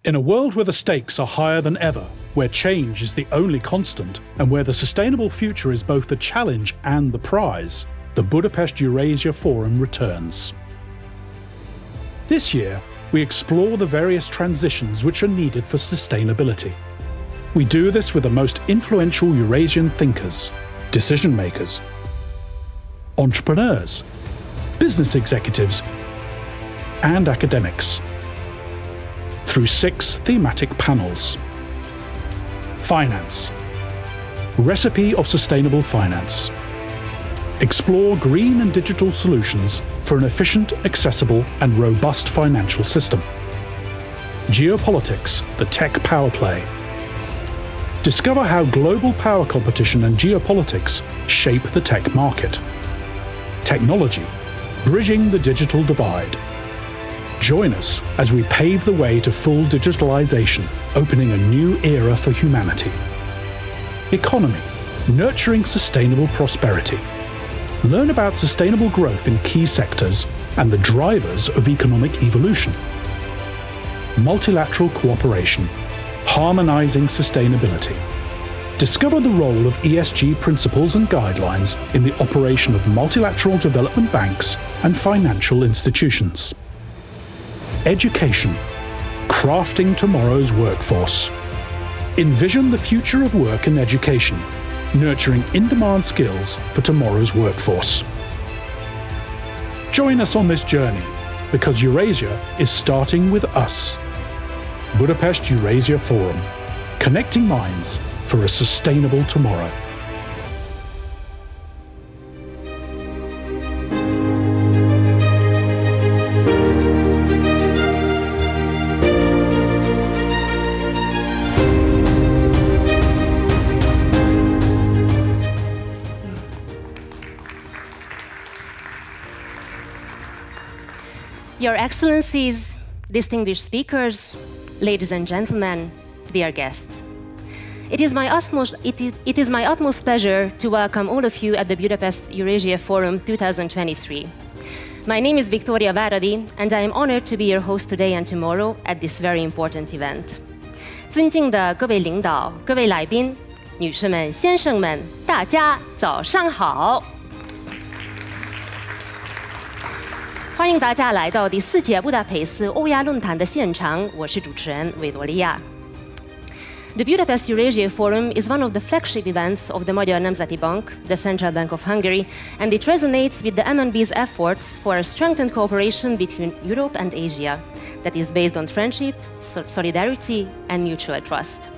In a world where the stakes are higher than ever, where change is the only constant, and where the sustainable future is both the challenge and the prize, the Budapest Eurasia Forum returns. This year, we explore the various transitions which are needed for sustainability. We do this with the most influential Eurasian thinkers, decision makers, entrepreneurs, business executives, and academics, through 6 thematic panels. Finance. Recipe of sustainable finance. Explore green and digital solutions for an efficient, accessible, and robust financial system. Geopolitics, the tech power play. Discover how global power competition and geopolitics shape the tech market. Technology, bridging the digital divide. Join us as we pave the way to full digitalization, opening a new era for humanity. Economy, nurturing sustainable prosperity. Learn about sustainable growth in key sectors and the drivers of economic evolution. Multilateral cooperation, harmonizing sustainability. Discover the role of ESG principles and guidelines in the operation of multilateral development banks and financial institutions. Education, crafting tomorrow's workforce. Envision the future of work and education, nurturing in-demand skills for tomorrow's workforce. Join us on this journey, because Eurasia is starting with us. Budapest Eurasia Forum, connecting minds for a sustainable tomorrow. Your Excellencies, distinguished speakers, ladies and gentlemen, dear guests. It is my utmost pleasure to welcome all of you at the Budapest Eurasia Forum 2023. My name is Victoria Váradi, and I am honored to be your host today and tomorrow at this very important event. 尊敬的各位领导、各位来宾、女士们、先生们，大家早上好！欢迎大家来到第4届布达佩斯欧亚论坛的现场，我是主持人维多利亚。The Budapest Eurasia Forum is one of the flagship events of the Magyar Nemzeti Bank, the Central Bank of Hungary, and it resonates with the MNB's efforts for a strengthened cooperation between Europe and Asia that is based on friendship, solidarity, and mutual trust.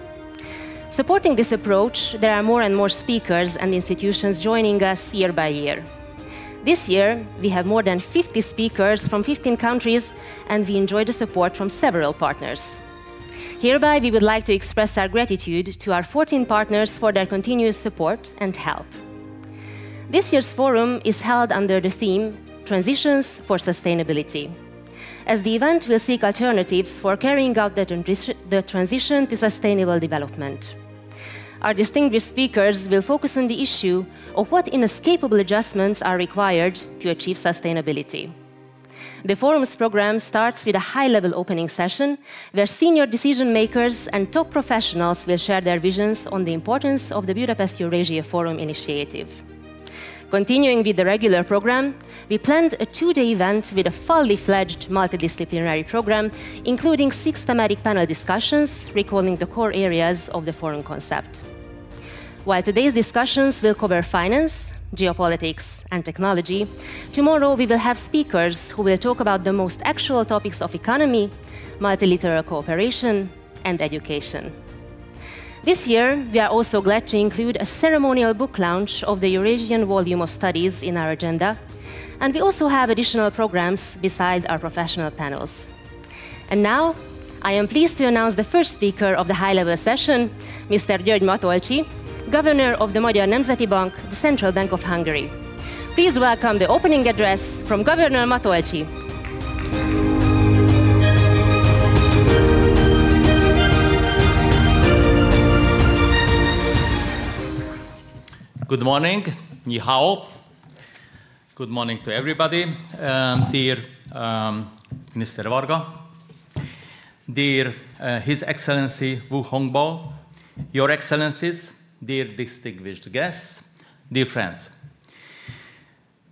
Supporting this approach, there are more and more speakers and institutions joining us year by year. This year, we have more than 50 speakers from 15 countries, and we enjoy the support from several partners. Hereby, we would like to express our gratitude to our 14 partners for their continuous support and help. This year's forum is held under the theme Transitions for Sustainability, as the event will seek alternatives for carrying out the transition to sustainable development. Our distinguished speakers will focus on the issue of what inescapable adjustments are required to achieve sustainability. The forum's program starts with a high-level opening session where senior decision makers and top professionals will share their visions on the importance of the Budapest Eurasia Forum initiative. Continuing with the regular program, we planned a 2-day event with a fully fledged multidisciplinary program, including 6 thematic panel discussions, recalling the core areas of the forum concept. While today's discussions will cover finance, geopolitics, and technology, tomorrow we will have speakers who will talk about the most actual topics of economy, multilateral cooperation, and education. This year, we are also glad to include a ceremonial book launch of the Eurasian volume of studies in our agenda, and we also have additional programs beside our professional panels. And now, I am pleased to announce the first speaker of the high-level session, Mr. György Matolcsy, Governor of the Magyar Nemzeti Bank, the Central Bank of Hungary. Please welcome the opening address from Governor Matolcsy. Good morning, ni hao. Good morning to everybody. Dear Minister VARGA, dear His Excellency Wu Hongbo, Your Excellencies, dear distinguished guests, dear friends.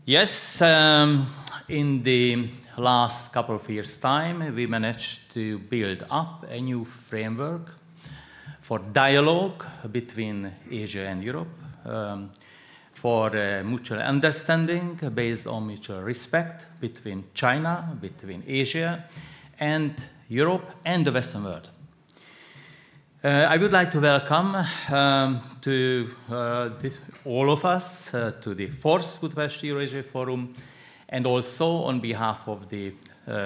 Yes, in the last couple of years' time, we managed to build up a new framework for dialogue between Asia and Europe, for mutual understanding based on mutual respect between China, between Asia, and Europe and the Western world. I would like to welcome all of us to the 4th Budapest Eurasia Forum, and also on behalf of the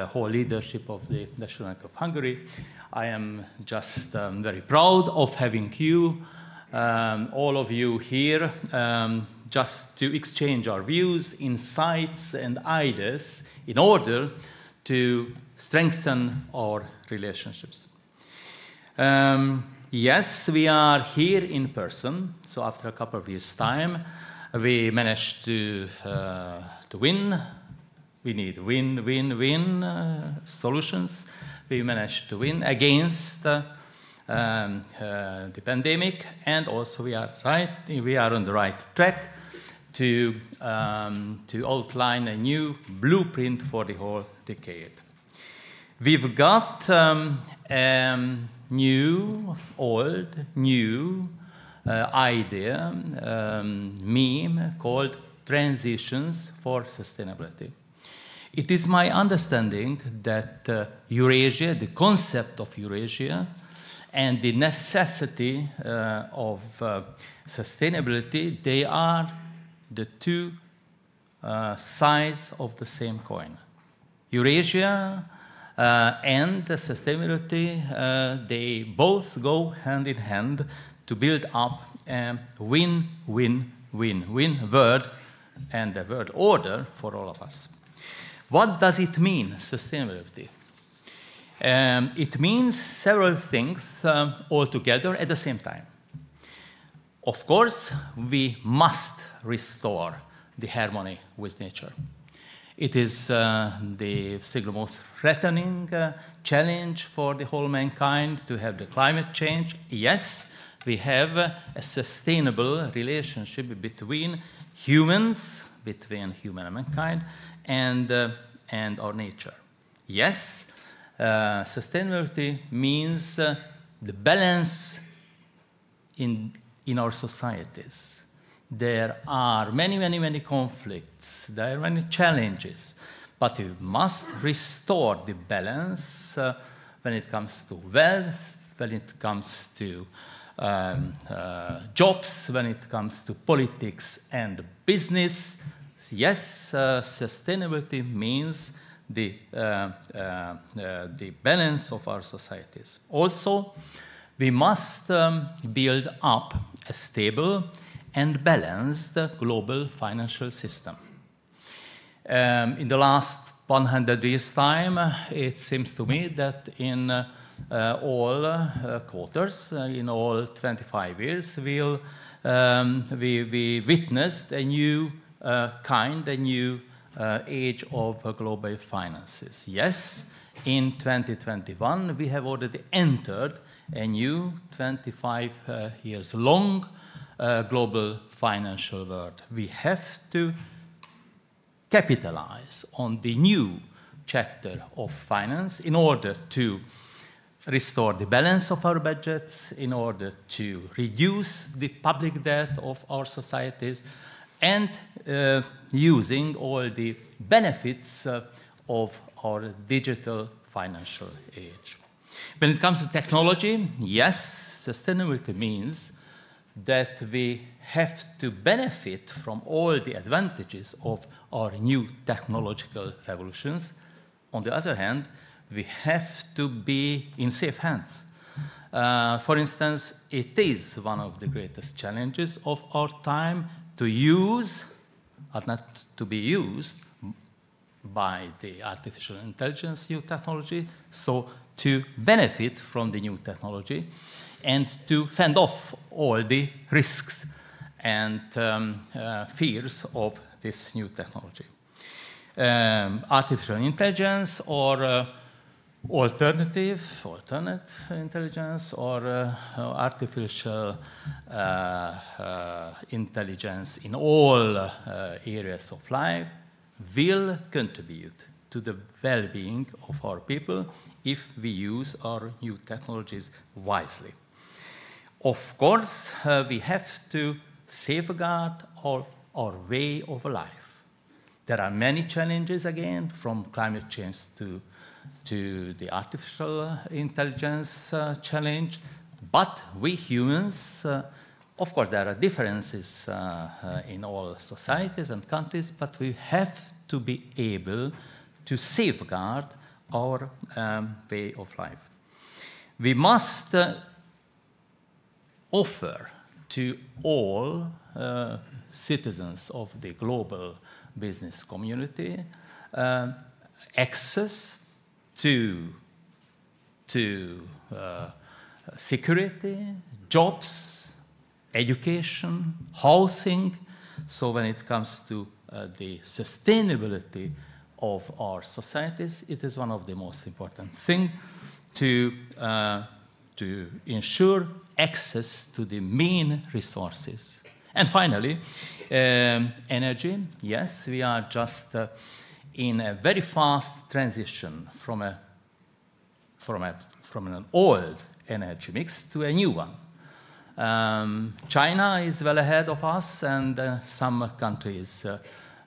whole leadership of the National Bank of Hungary. I am just very proud of having you, all of you here, just to exchange our views, insights, and ideas in order to strengthen our relationships. Yes, we are here in person, so after a couple of years' time, we managed to win. We need win-win-win solutions. We managed to win against the pandemic, and also we are on the right track to outline a new blueprint for the whole decade. We've got new idea, meme called Transitions for Sustainability. It is my understanding that Eurasia, the concept of Eurasia, and the necessity of sustainability, they are the two sides of the same coin. Eurasia and sustainability, they both go hand in hand to build up a win-win-win-win world and a world order for all of us. What does it mean, sustainability? It means several things all together at the same time. Of course, we must restore the harmony with nature. It is the single most threatening challenge for the whole mankind to have the climate change. Yes, we have a sustainable relationship between humans, between human and mankind, and our nature. Yes, sustainability means the balance in our societies. There are many conflicts, there are many challenges, but we must restore the balance when it comes to wealth, when it comes to jobs, when it comes to politics and business. Yes, sustainability means the balance of our societies. Also, we must build up a stable and balanced global financial system. In the last 100 years' time, it seems to me that in all quarters, in all 25 years, we witnessed a new a new age of global finances. Yes, in 2021, we have already entered a new 25 years long global financial world. We have to capitalize on the new chapter of finance in order to restore the balance of our budgets, in order to reduce the public debt of our societies, and using all the benefits of our digital financial age. When it comes to technology, yes, sustainability means that we have to benefit from all the advantages of our new technological revolutions. On the other hand, we have to be in safe hands. For instance, it is one of the greatest challenges of our time to use, or not to be used, by the artificial intelligence new technology, so to benefit from the new technology and to fend off all the risks and fears of this new technology. Artificial intelligence or alternate intelligence or artificial intelligence in all areas of life will contribute to the well-being of our people if we use our new technologies wisely. Of course, we have to safeguard our way of life. There are many challenges, again, from climate change to the artificial intelligence challenge, but we humans, of course, there are differences in all societies and countries, but we have to be able to safeguard our way of life. We must offer to all citizens of the global business community access to security, jobs, education, housing. So when it comes to the sustainability of our societies, it is one of the most important things to ensure access to the main resources. And finally, energy. Yes, we are just in a very fast transition from an old energy mix to a new one. China is well ahead of us, and some countries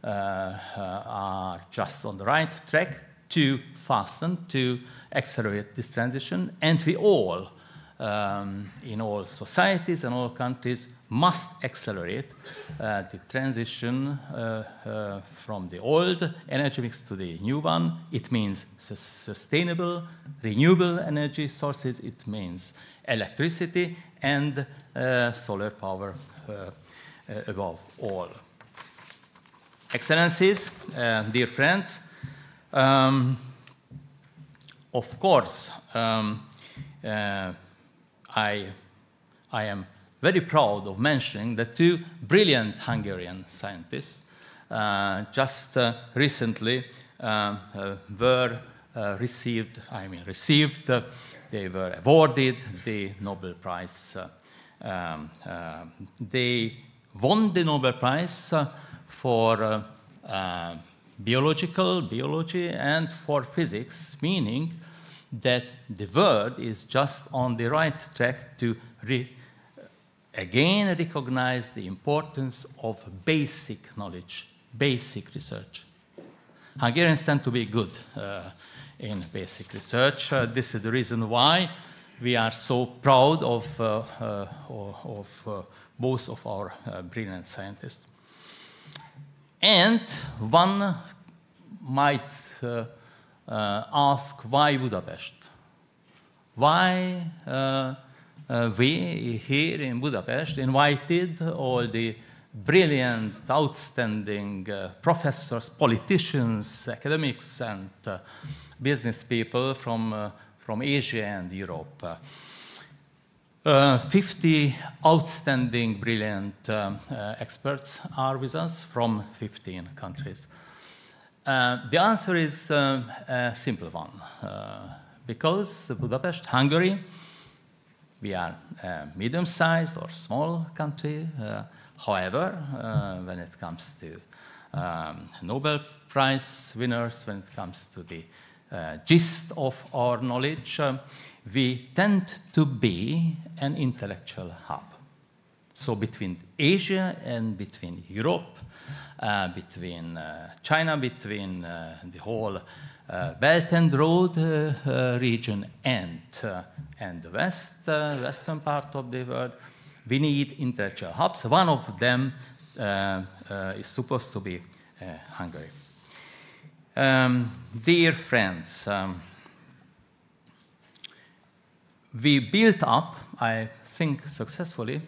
are just on the right track to fasten, to accelerate this transition. And we all, in all societies and all countries, must accelerate the transition from the old energy mix to the new one. It means sustainable, renewable energy sources. It means electricity and solar power above all. Excellencies, dear friends, of course, I am very proud of mentioning the two brilliant Hungarian scientists just recently they were awarded the Nobel Prize. They won the Nobel Prize for biology and for physics, meaning that the world is just on the right track to again recognize the importance of basic knowledge, basic research. Hungarians tend to be good in basic research. This is the reason why we are so proud of both of our brilliant scientists. And one might ask, why Budapest? Why we here in Budapest invited all the brilliant, outstanding professors, politicians, academics, and business people from Asia and Europe. 50 outstanding, brilliant experts are with us from 15 countries. The answer is a simple one. Because Budapest, Hungary, we are a medium-sized or small country. However, when it comes to Nobel Prize winners, when it comes to the gist of our knowledge, we tend to be an intellectual hub. So between Asia and between Europe, between China, between the whole Belt and Road region and the western part of the world, we need intellectual hubs. One of them is supposed to be Hungary. Dear friends, we built up, I think successfully,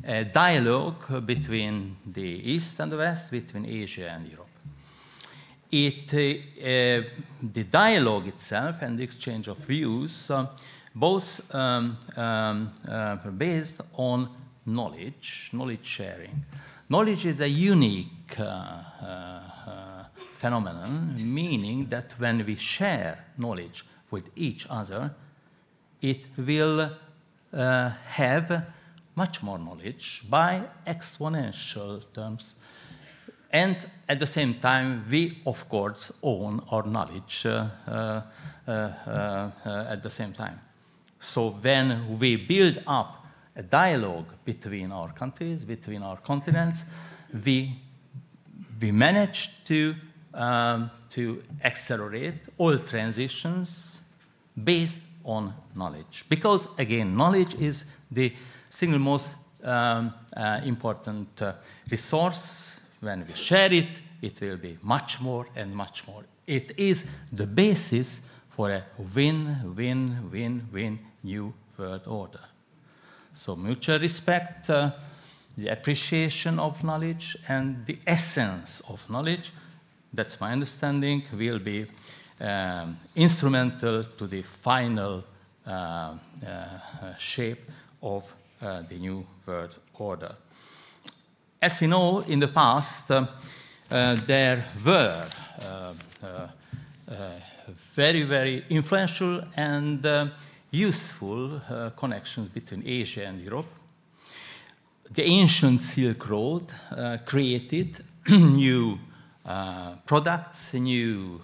a dialogue between the East and the West, between Asia and Europe. The dialogue itself and the exchange of views both based on knowledge sharing. Knowledge is a unique phenomenon, meaning that when we share knowledge with each other, it will have much more knowledge by exponential terms. And at the same time, we, of course, own our knowledge at the same time. So when we build up a dialogue between our countries, between our continents, we manage to accelerate all transitions based on knowledge. Because, again, knowledge is the single most important resource. When we share it, it will be much more and much more. It is the basis for a win-win-win-win new world order. So mutual respect, the appreciation of knowledge, and the essence of knowledge, that's my understanding, will be instrumental to the final shape of the new world order. As we know, in the past, there were very, very influential and useful connections between Asia and Europe. The ancient Silk Road created new products, new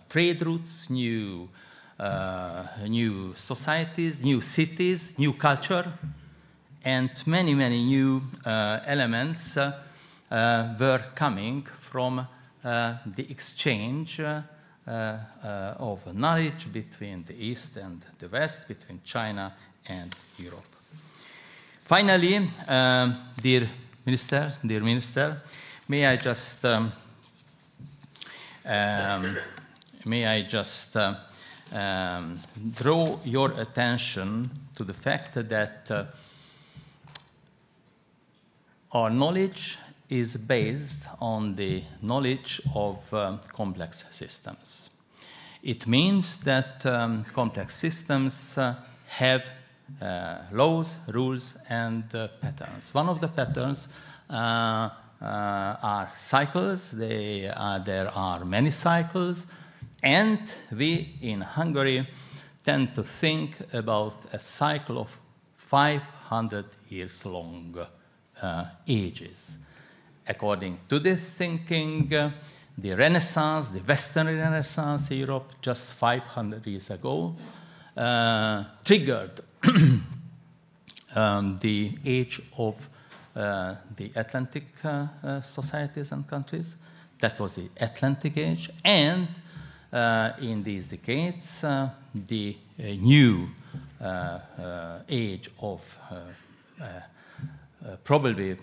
trade routes, new societies, new cities, new culture, and many, many new elements were coming from the exchange of knowledge between the East and the West, between China and Europe. Finally, dear Minister, may I just draw your attention to the fact that our knowledge is based on the knowledge of complex systems. It means that complex systems have laws, rules, and patterns. One of the patterns are cycles. There are many cycles. And we in Hungary tend to think about a cycle of 500 years long ages. According to this thinking, the Renaissance, the Western Renaissance in Europe, just 500 years ago, triggered the age of the Atlantic societies and countries. That was the Atlantic age. And in these decades, the new age of probably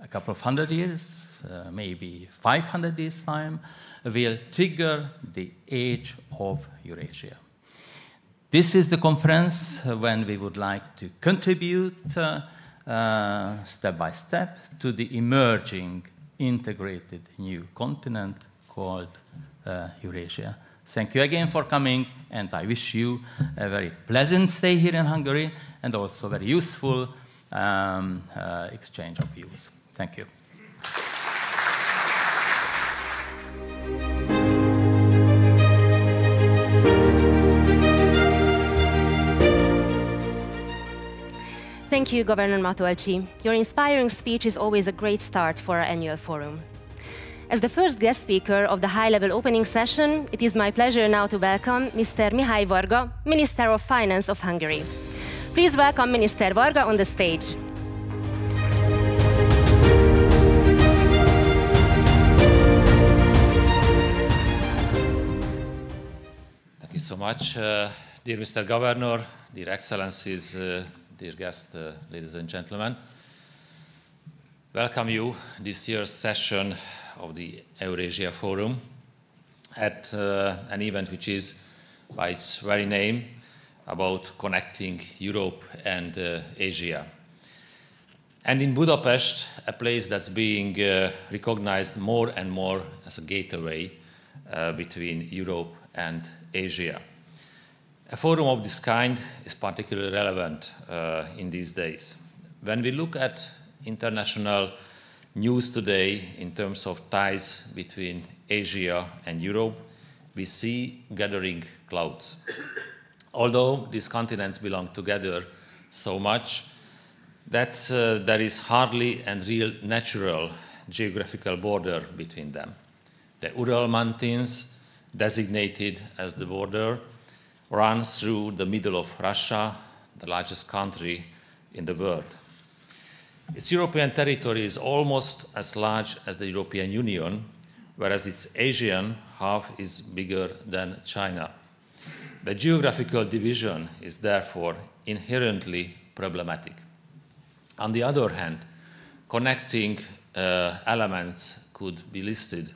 a couple of hundred years, maybe 500 years' time, will trigger the age of Eurasia. This is the conference when we would like to contribute step by step to the emerging integrated new continent called Eurasia. Thank you again for coming, and I wish you a very pleasant stay here in Hungary and also very useful exchange of views. Thank you. Thank you, Governor Matolcsy. Your inspiring speech is always a great start for our annual forum. As the first guest speaker of the high-level opening session, it is my pleasure now to welcome Mr. Mihály VARGA, Minister of Finance of Hungary. Please welcome Minister VARGA on the stage. Thank you so much, dear Mr. Governor, dear Excellencies, dear guests, ladies and gentlemen. Welcome you this year's session of the Eurasia Forum at an event which is, by its very name, about connecting Europe and Asia. And in Budapest, a place that's being recognized more and more as a gateway between Europe and Asia. A forum of this kind is particularly relevant in these days. When we look at international news today in terms of ties between Asia and Europe, we see gathering clouds. Although these continents belong together so much that there is hardly a real natural geographical border between them. The Ural Mountains, designated as the border, run through the middle of Russia, the largest country in the world. Its European territory is almost as large as the European Union, whereas its Asian half is bigger than China. The geographical division is therefore inherently problematic. On the other hand, connecting elements could be listed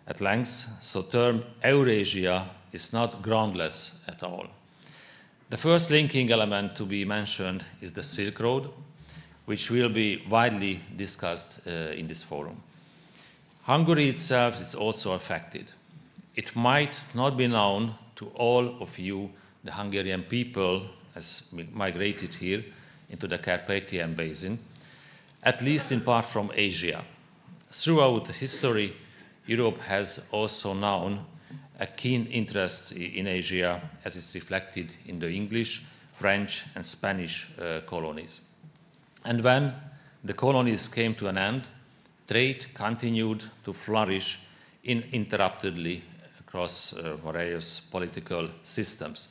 at length, so the term Eurasia is not groundless at all. The first linking element to be mentioned is the Silk Road, which will be widely discussed in this forum. Hungary itself is also affected. It might not be known to all of you, the Hungarian people, as migrated here into the Carpathian Basin, at least in part from Asia. Throughout history, Europe has also known a keen interest in Asia, as is reflected in the English, French, and Spanish colonies. And when the colonies came to an end, trade continued to flourish uninterruptedly across various political systems.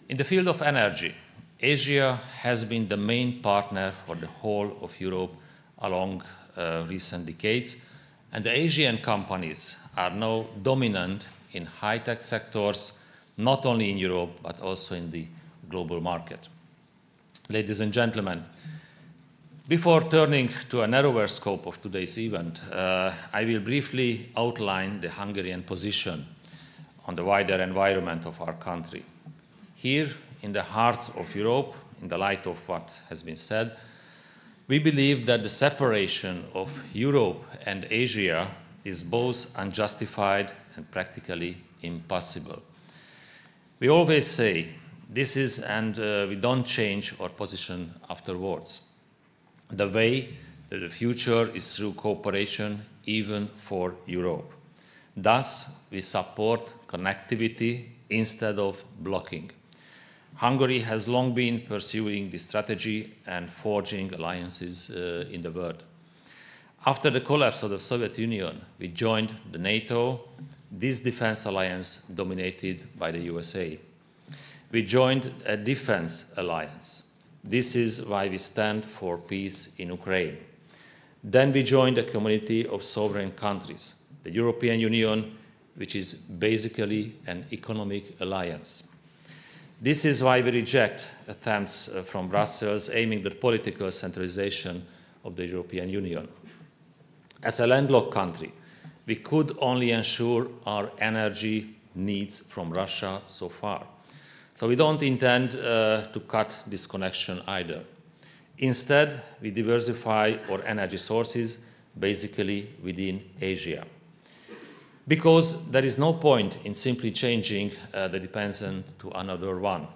In the field of energy, Asia has been the main partner for the whole of Europe along recent decades, and the Asian companies are now dominant in high-tech sectors, not only in Europe, but also in the global market. Ladies and gentlemen, before turning to a narrower scope of today's event, I will briefly outline the Hungarian position on the wider environment of our country. Here, in the heart of Europe, in the light of what has been said, we believe that the separation of Europe and Asia is both unjustified and practically impossible. We always say this is, and we don't change our position afterwards. The way to the future is through cooperation, even for Europe. Thus, we support connectivity instead of blocking. Hungary has long been pursuing this strategy and forging alliances in the world. After the collapse of the Soviet Union, we joined the NATO, this defense alliance dominated by the USA. We joined a defense alliance. This is why we stand for peace in Ukraine. Then we joined a community of sovereign countries, the European Union, which is basically an economic alliance. This is why we reject attempts from Brussels aiming at political centralization of the European Union. As a landlocked country, we could only ensure our energy needs from Russia so far. So we don't intend to cut this connection either. Instead, we diversify our energy sources basically within Asia. Because there is no point in simply changing the dependence to another one.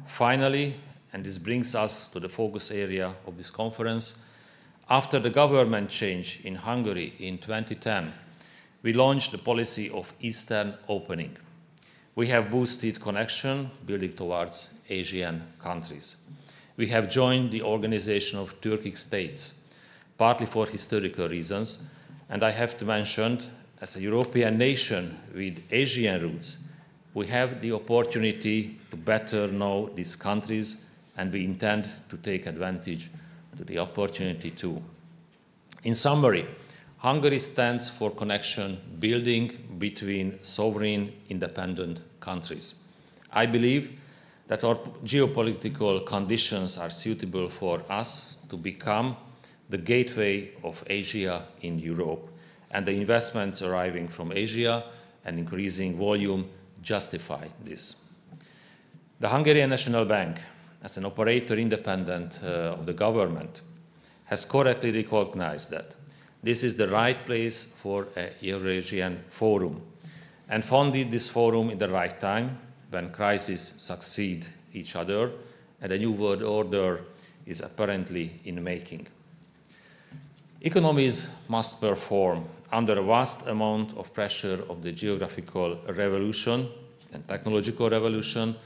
Finally, and this brings us to the focus area of this conference, after the government change in Hungary in 2010, we launched the policy of Eastern opening. We have boosted connection, building towards Asian countries. We have joined the Organization of Turkic States, partly for historical reasons, and I have to mention, as a European nation with Asian roots, we have the opportunity to better know these countries, and we intend to take advantage of the opportunity too. In summary, Hungary stands for connection building between sovereign, independent countries. I believe that our geopolitical conditions are suitable for us to become the gateway of Asia in Europe, and the investments arriving from Asia and increasing volume justify this. The Hungarian National Bank, as an operator independent of the government, has correctly recognized that this is the right place for a Eurasian forum, and founded this forum in the right time, when crises succeed each other and a new world order is apparently in the making. Economies must perform under a vast amount of pressure of the geographical revolution and technological revolution,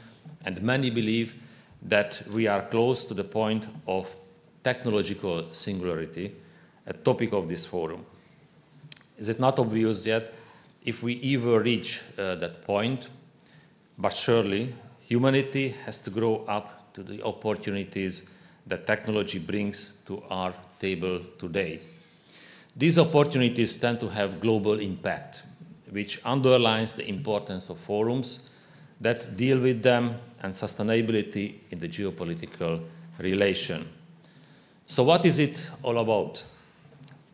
and many believe that we are close to the point of technological singularity, a topic of this forum. Is it not obvious yet if we ever reach that point? But surely humanity has to grow up to the opportunities that technology brings to our table today. These opportunities tend to have global impact, which underlines the importance of forums that deal with them and sustainability in the geopolitical relation. So what is it all about?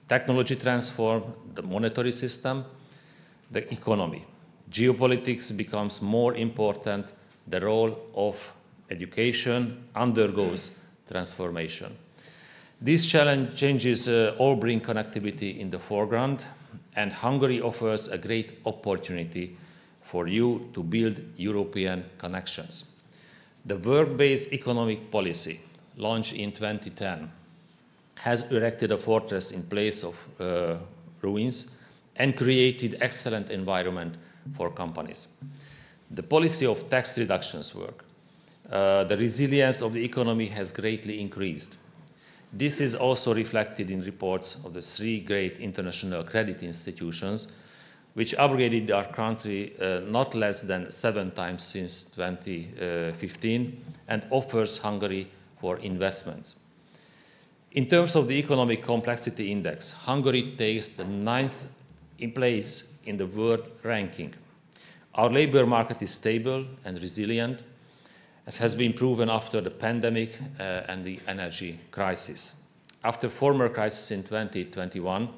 Technology transforms the monetary system, the economy. Geopolitics becomes more important. The role of education undergoes transformation. These changes all bring connectivity in the foreground, and Hungary offers a great opportunity for you to build European connections. The work-based economic policy, launched in 2010, has erected a fortress in place of ruins and created excellent environment for companies. The policy of tax reductions work. The resilience of the economy has greatly increased. This is also reflected in reports of the 3 great international credit institutions, which upgraded our country not less than 7 times since 2015 and offers Hungary for investments. In terms of the economic complexity index, Hungary takes the 9th place in the world ranking. Our labor market is stable and resilient, as has been proven after the pandemic and the energy crisis. After former crisis in 2021,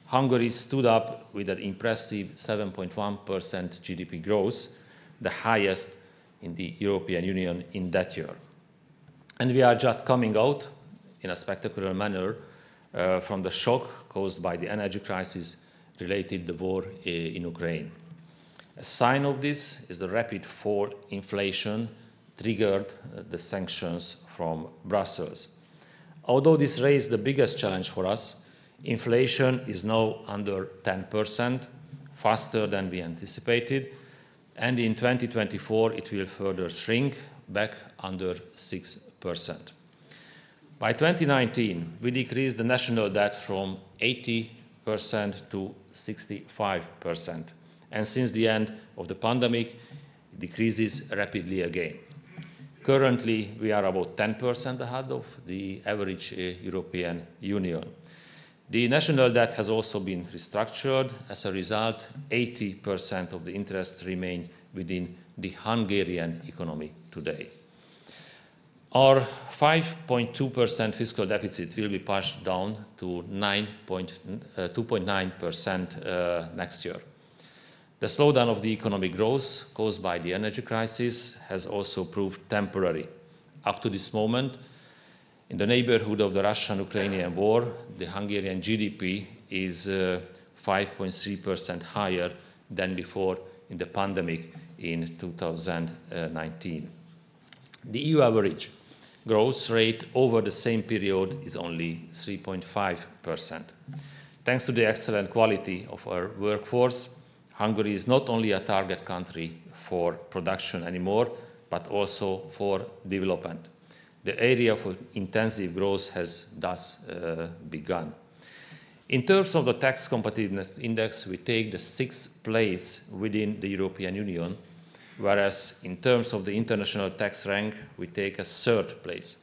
Hungary stood up with an impressive 7.1% GDP growth, the highest in the European Union in that year. And we are just coming out in a spectacular manner from the shock caused by the energy crisis related to the war in Ukraine. A sign of this is the rapid fall in inflation triggered the sanctions from Brussels. Although this raised the biggest challenge for us, inflation is now under 10%, faster than we anticipated, and in 2024 it will further shrink back under 6%. By 2019, we decreased the national debt from 80% to 65%, and since the end of the pandemic, it decreases rapidly again. Currently, we are about 10% ahead of the average European Union. The national debt has also been restructured. As a result, 80% of the interest remain within the Hungarian economy today. Our 5.2% fiscal deficit will be pushed down to 2.9% next year. The slowdown of the economic growth caused by the energy crisis has also proved temporary. Up to this moment, in the neighborhood of the Russian-Ukrainian war, the Hungarian GDP is 5.3% higher than before in the pandemic in 2019. The EU average growth rate over the same period is only 3.5%. Thanks to the excellent quality of our workforce, Hungary is not only a target country for production anymore, but also for development. The area for intensive growth has thus begun. In terms of the tax competitiveness index, we take the 6th place within the European Union, whereas in terms of the international tax rank, we take a 3rd place.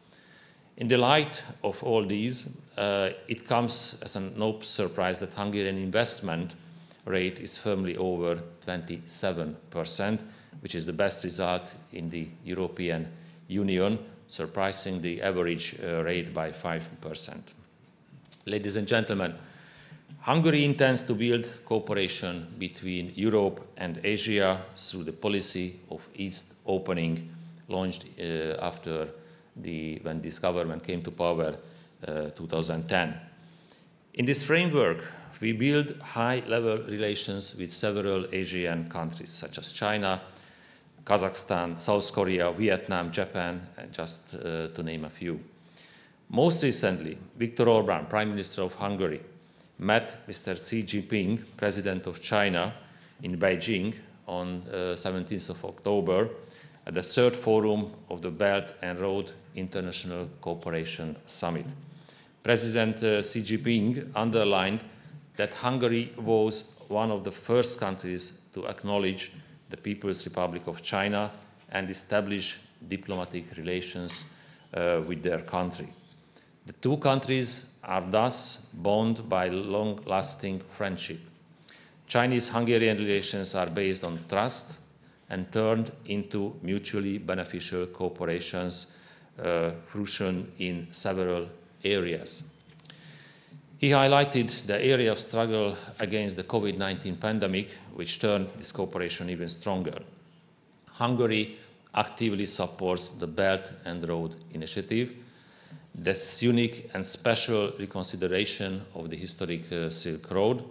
In the light of all these, it comes as no surprise that Hungarian investment rate is firmly over 27%, which is the best result in the European Union, surpassing the average rate by 5%. Ladies and gentlemen, Hungary intends to build cooperation between Europe and Asia through the policy of East opening, launched after when this government came to power 2010. In this framework, we build high-level relations with several Asian countries, such as China, Kazakhstan, South Korea, Vietnam, Japan, just to name a few. Most recently, Viktor Orbán, Prime Minister of Hungary, met Mr. Xi Jinping, President of China, in Beijing on 17th of October at the third forum of the Belt and Road International Cooperation Summit. President Xi Jinping underlined that Hungary was one of the first countries to acknowledge the People's Republic of China and establish diplomatic relations with their country. The two countries are thus bound by long-lasting friendship. Chinese-Hungarian relations are based on trust and turned into mutually beneficial cooperations, fruition in several areas. He highlighted the area of struggle against the COVID-19 pandemic, which turned this cooperation even stronger. Hungary actively supports the Belt and Road Initiative, this unique and special reconsideration of the historic Silk Road.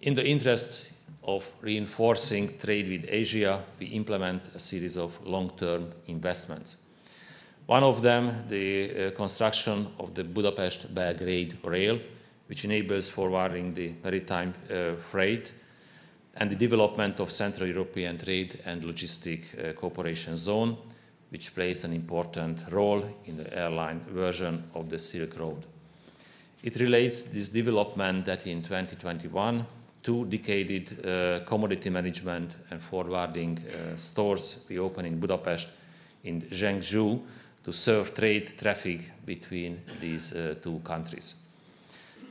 In the interest of reinforcing trade with Asia, we implement a series of long-term investments. One of them, the construction of the Budapest-Belgrade rail, which enables forwarding the maritime freight, and the development of Central European Trade and Logistic Cooperation Zone, which plays an important role in the airline version of the Silk Road. It relates this development that in 2021, two decaded commodity management and forwarding stores reopened in Budapest in Zhengzhou to serve trade traffic between these two countries.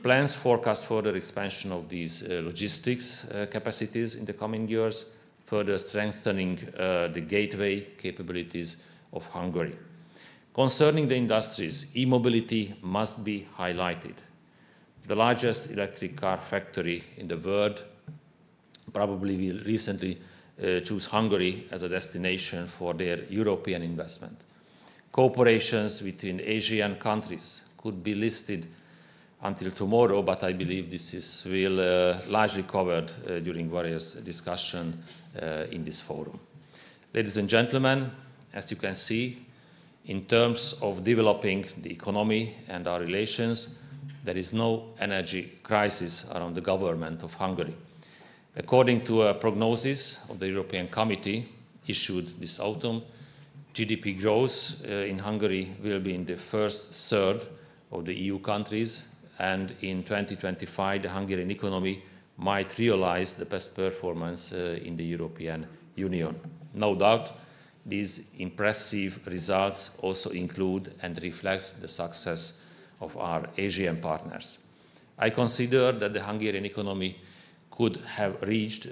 Plans forecast further expansion of these logistics capacities in the coming years, further strengthening the gateway capabilities of Hungary. Concerning the industries, e-mobility must be highlighted. The largest electric car factory in the world probably will recently choose Hungary as a destination for their European investment. Cooperations between Asian countries could be listed until tomorrow, but I believe this will largely covered during various discussions in this forum. Ladies and gentlemen, as you can see, in terms of developing the economy and our relations, there is no energy crisis around the government of Hungary. According to a prognosis of the European Committee issued this autumn, GDP growth in Hungary will be in the first third of the EU countries, and in 2025 the Hungarian economy might realize the best performance in the European Union. No doubt, these impressive results also include and reflect the success of our Asian partners. I consider that the Hungarian economy could have reached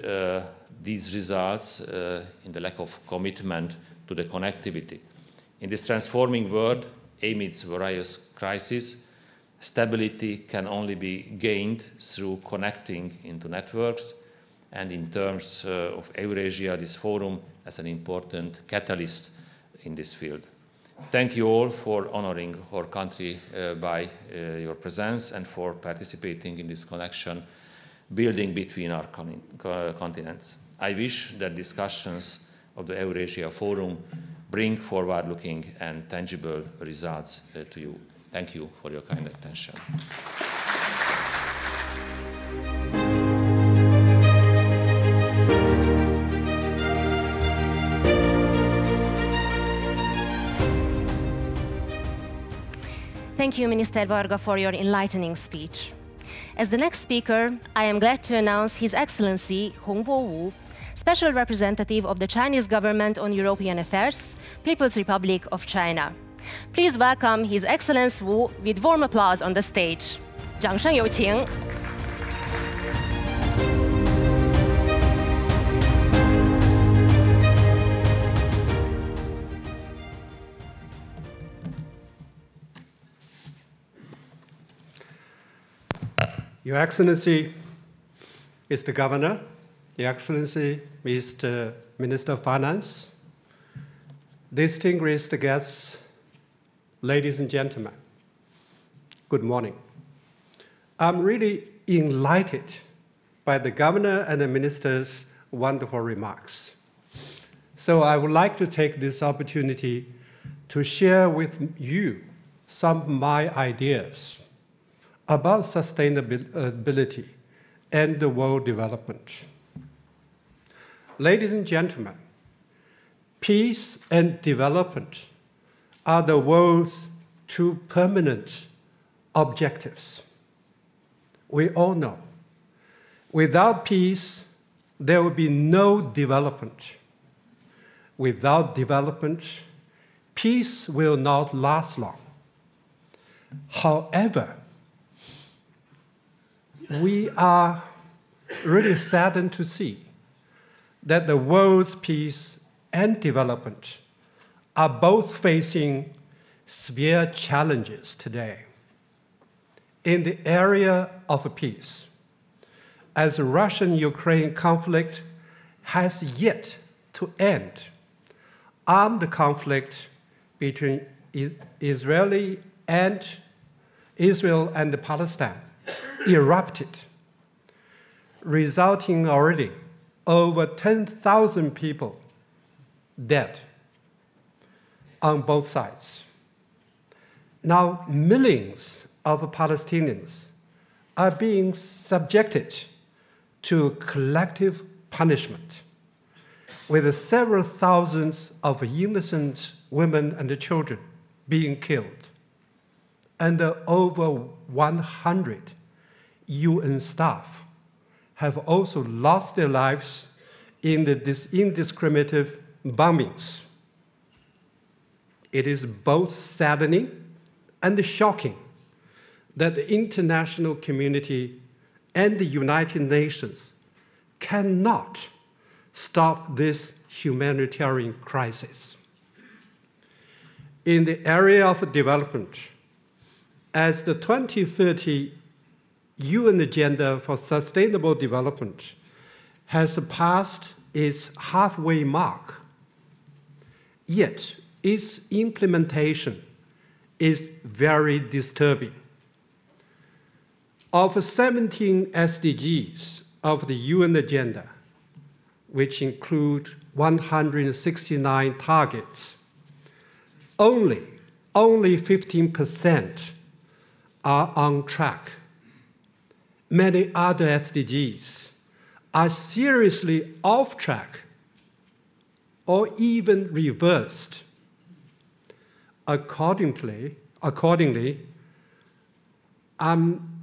these results in the lack of commitment to the connectivity. In this transforming world, amidst various crises, stability can only be gained through connecting into networks, and in terms of Eurasia, this forum as an important catalyst in this field. Thank you all for honoring our country by your presence and for participating in this connection building between our continents. I wish that discussions of the Eurasia Forum bring forward-looking and tangible results to you. Thank you for your kind attention. Thank you, Minister Varga, for your enlightening speech. As the next speaker, I am glad to announce His Excellency Hongbo, Special Representative of the Chinese Government on European Affairs, People's Republic of China. Please welcome His Excellency Wu with warm applause on the stage. 掌声有请。Your Excellency, Mr. Governor, Your Excellency, Mr. Minister of Finance, distinguished guests, ladies and gentlemen, good morning. I'm really enlightened by the Governor and the Minister's wonderful remarks. So I would like to take this opportunity to share with you some of my ideas about sustainability and the world development. Ladies and gentlemen, peace and development are the world's two permanent objectives. We all know, without peace, there will be no development. Without development, peace will not last long. However, we are really saddened to see that the world's peace and development are both facing severe challenges today. In the area of peace, as the Russian-Ukraine conflict has yet to end, armed conflict between Israel and Palestine erupted, resulting already over 10,000 people dead on both sides. Now, millions of Palestinians are being subjected to collective punishment, with several thousands of innocent women and children being killed, and over 100 UN staff have also lost their lives in the indiscriminate bombings. It is both saddening and shocking that the international community and the United Nations cannot stop this humanitarian crisis. In the area of development, as the 2030 UN Agenda for Sustainable Development has passed its halfway mark, yet its implementation is very disturbing. Of 17 SDGs of the UN Agenda, which include 169 targets, only 15% are on track. Many other SDGs are seriously off track or even reversed. Accordingly, I'm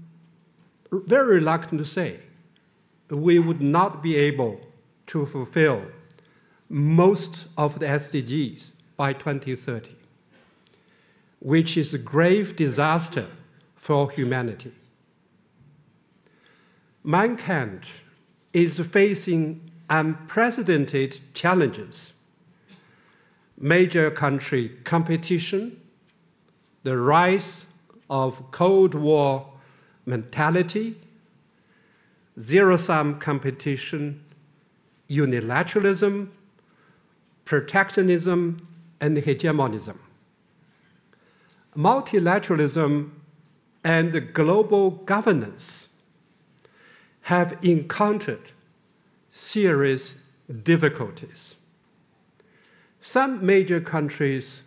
very reluctant to say we would not be able to fulfill most of the SDGs by 2030, which is a grave disaster for humanity. Mankind is facing unprecedented challenges: major country competition, the rise of Cold War mentality, zero-sum competition, unilateralism, protectionism, and hegemonism. Multilateralism and global governance have encountered serious difficulties. Some major countries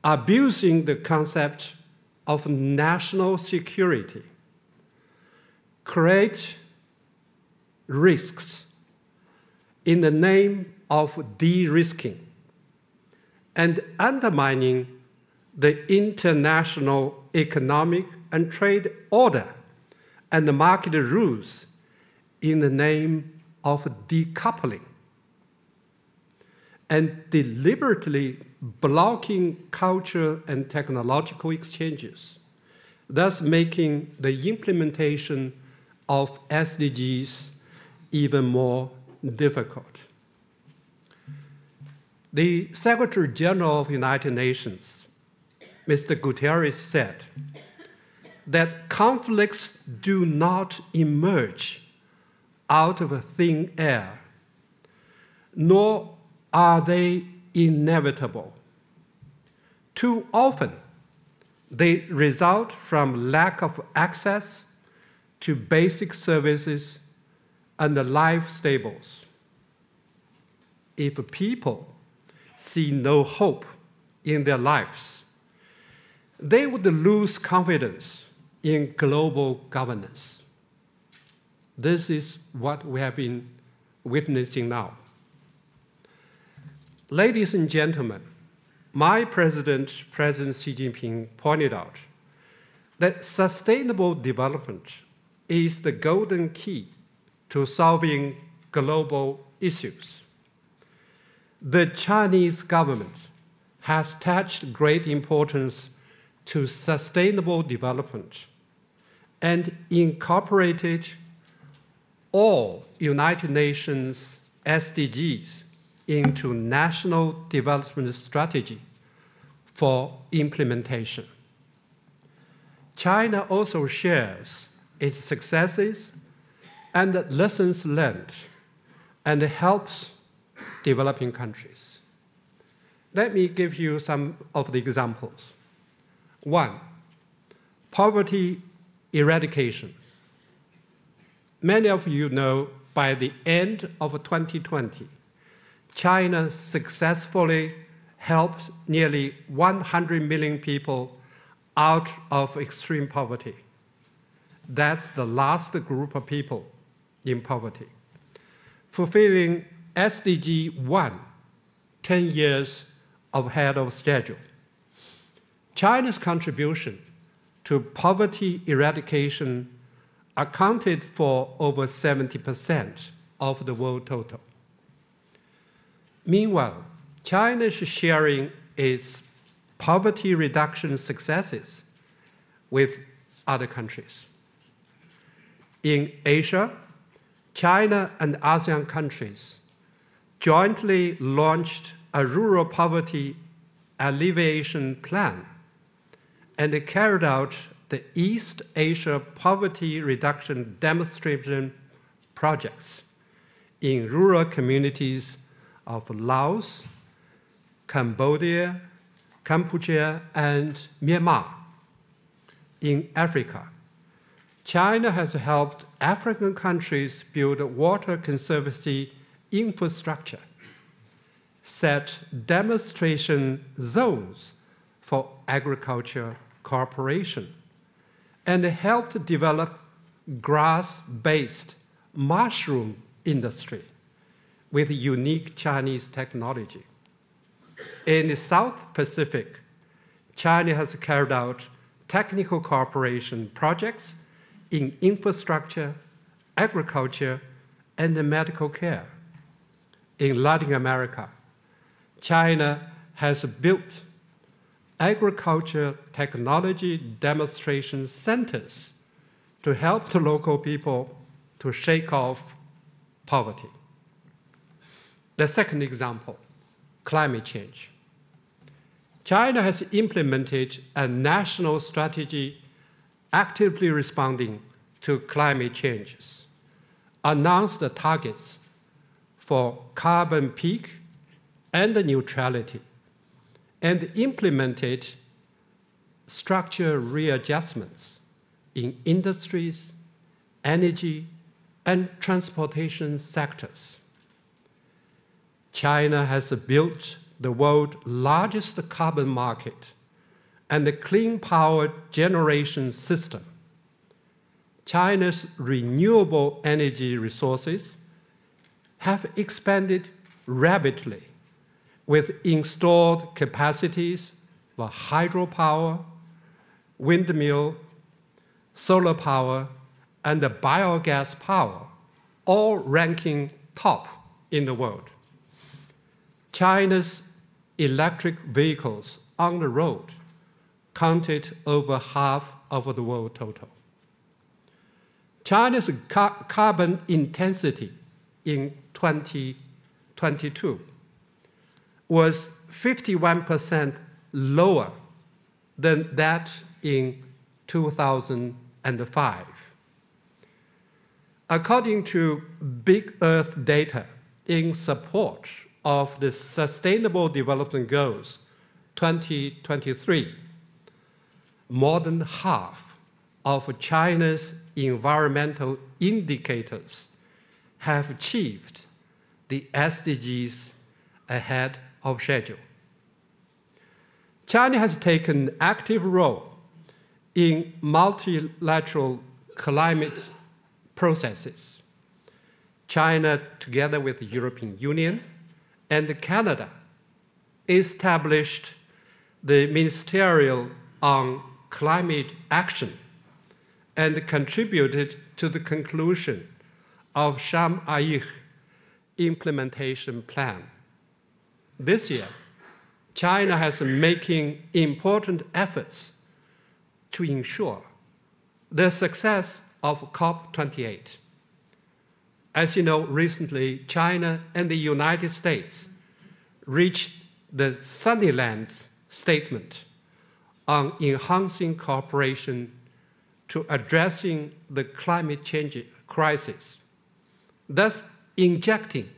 are abusing the concept of national security, create risks in the name of de-risking, and undermining the international economic and trade order and the market rules in the name of decoupling, and deliberately blocking cultural and technological exchanges, thus making the implementation of SDGs even more difficult. The Secretary General of the United Nations, Mr. Guterres, said that conflicts do not emerge out of thin air, nor are they inevitable. Too often, they result from lack of access to basic services and life stables. If people see no hope in their lives, they would lose confidence in global governance. This is what we have been witnessing now. Ladies and gentlemen, my President Xi Jinping, pointed out that sustainable development is the golden key to solving global issues. The Chinese government has attached great importance to sustainable development and incorporated all United Nations SDGs into national development strategy for implementation. China also shares its successes and lessons learned and helps developing countries. Let me give you some of the examples. One, poverty eradication. Many of you know by the end of 2020, China successfully helped nearly 100 million people out of extreme poverty. That's the last group of people in poverty. Fulfilling SDG 1, 10 years ahead of schedule. China's contribution to poverty eradication accounted for over 70% of the world total. Meanwhile, China is sharing its poverty reduction successes with other countries. In Asia, China and ASEAN countries jointly launched a rural poverty alleviation plan and carried out the East Asia poverty reduction demonstration projects in rural communities of Laos, Cambodia, Cambodia, and Myanmar. In Africa, China has helped African countries build water conservancy infrastructure, set demonstration zones for agriculture cooperation, and helped develop grass-based mushroom industry with unique Chinese technology. In the South Pacific, China has carried out technical cooperation projects in infrastructure, agriculture, and medical care. In Latin America, China has built agriculture technology demonstration centers to help the local people to shake off poverty. The second example, climate change. China has implemented a national strategy actively responding to climate changes, announced the targets for carbon peak and neutrality, and implemented structural readjustments in industries, energy, and transportation sectors. China has built the world's largest carbon market and a clean power generation system. China's renewable energy resources have expanded rapidly with installed capacities for hydropower, windmill, solar power, and biogas power, all ranking top in the world. China's electric vehicles on the road counted over half of the world total. China's carbon intensity in 2022 was 51% lower than that in 2005. According to Big Earth data in support of the Sustainable Development Goals 2023, more than half of China's environmental indicators have achieved the SDGs ahead of schedule. China has taken an active role in multilateral climate processes. China, together with the European Union and Canada, established the Ministerial on Climate Action and contributed to the conclusion of Sharm el-Sheikh implementation plan. This year, China has been making important efforts to ensure the success of COP28. As you know, recently, China and the United States reached the Sunnylands Statement on enhancing cooperation to addressing the climate change crisis, thus injecting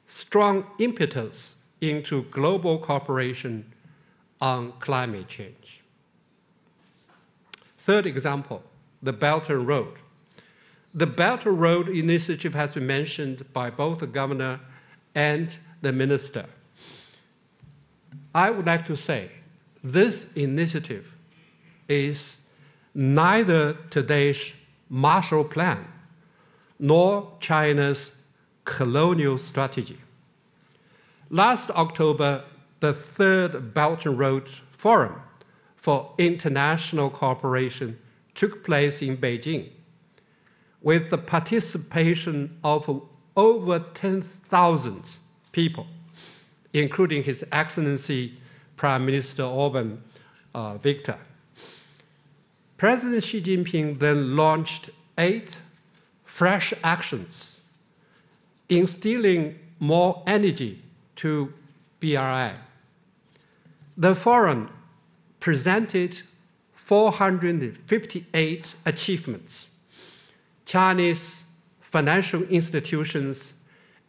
strong impetus into global cooperation on climate change. Third example, the Belt and Road. The Belt and Road initiative has been mentioned by both the governor and the minister. I would like to say this initiative is neither today's Marshall Plan nor China's colonial strategy. Last October, the third Belt and Road Forum for International Cooperation took place in Beijing, with the participation of over 10,000 people, including His Excellency Prime Minister Orban Victor. President Xi Jinping then launched 8 fresh actions, instilling more energy to BRI. The forum presented 458 achievements. Chinese financial institutions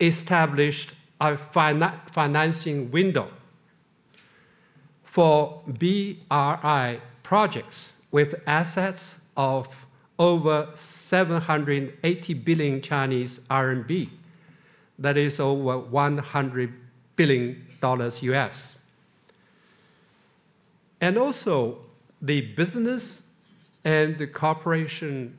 established a financing window for BRI projects with assets of over 780 billion Chinese RMB, that is over $100 billion US. And also the business and the cooperation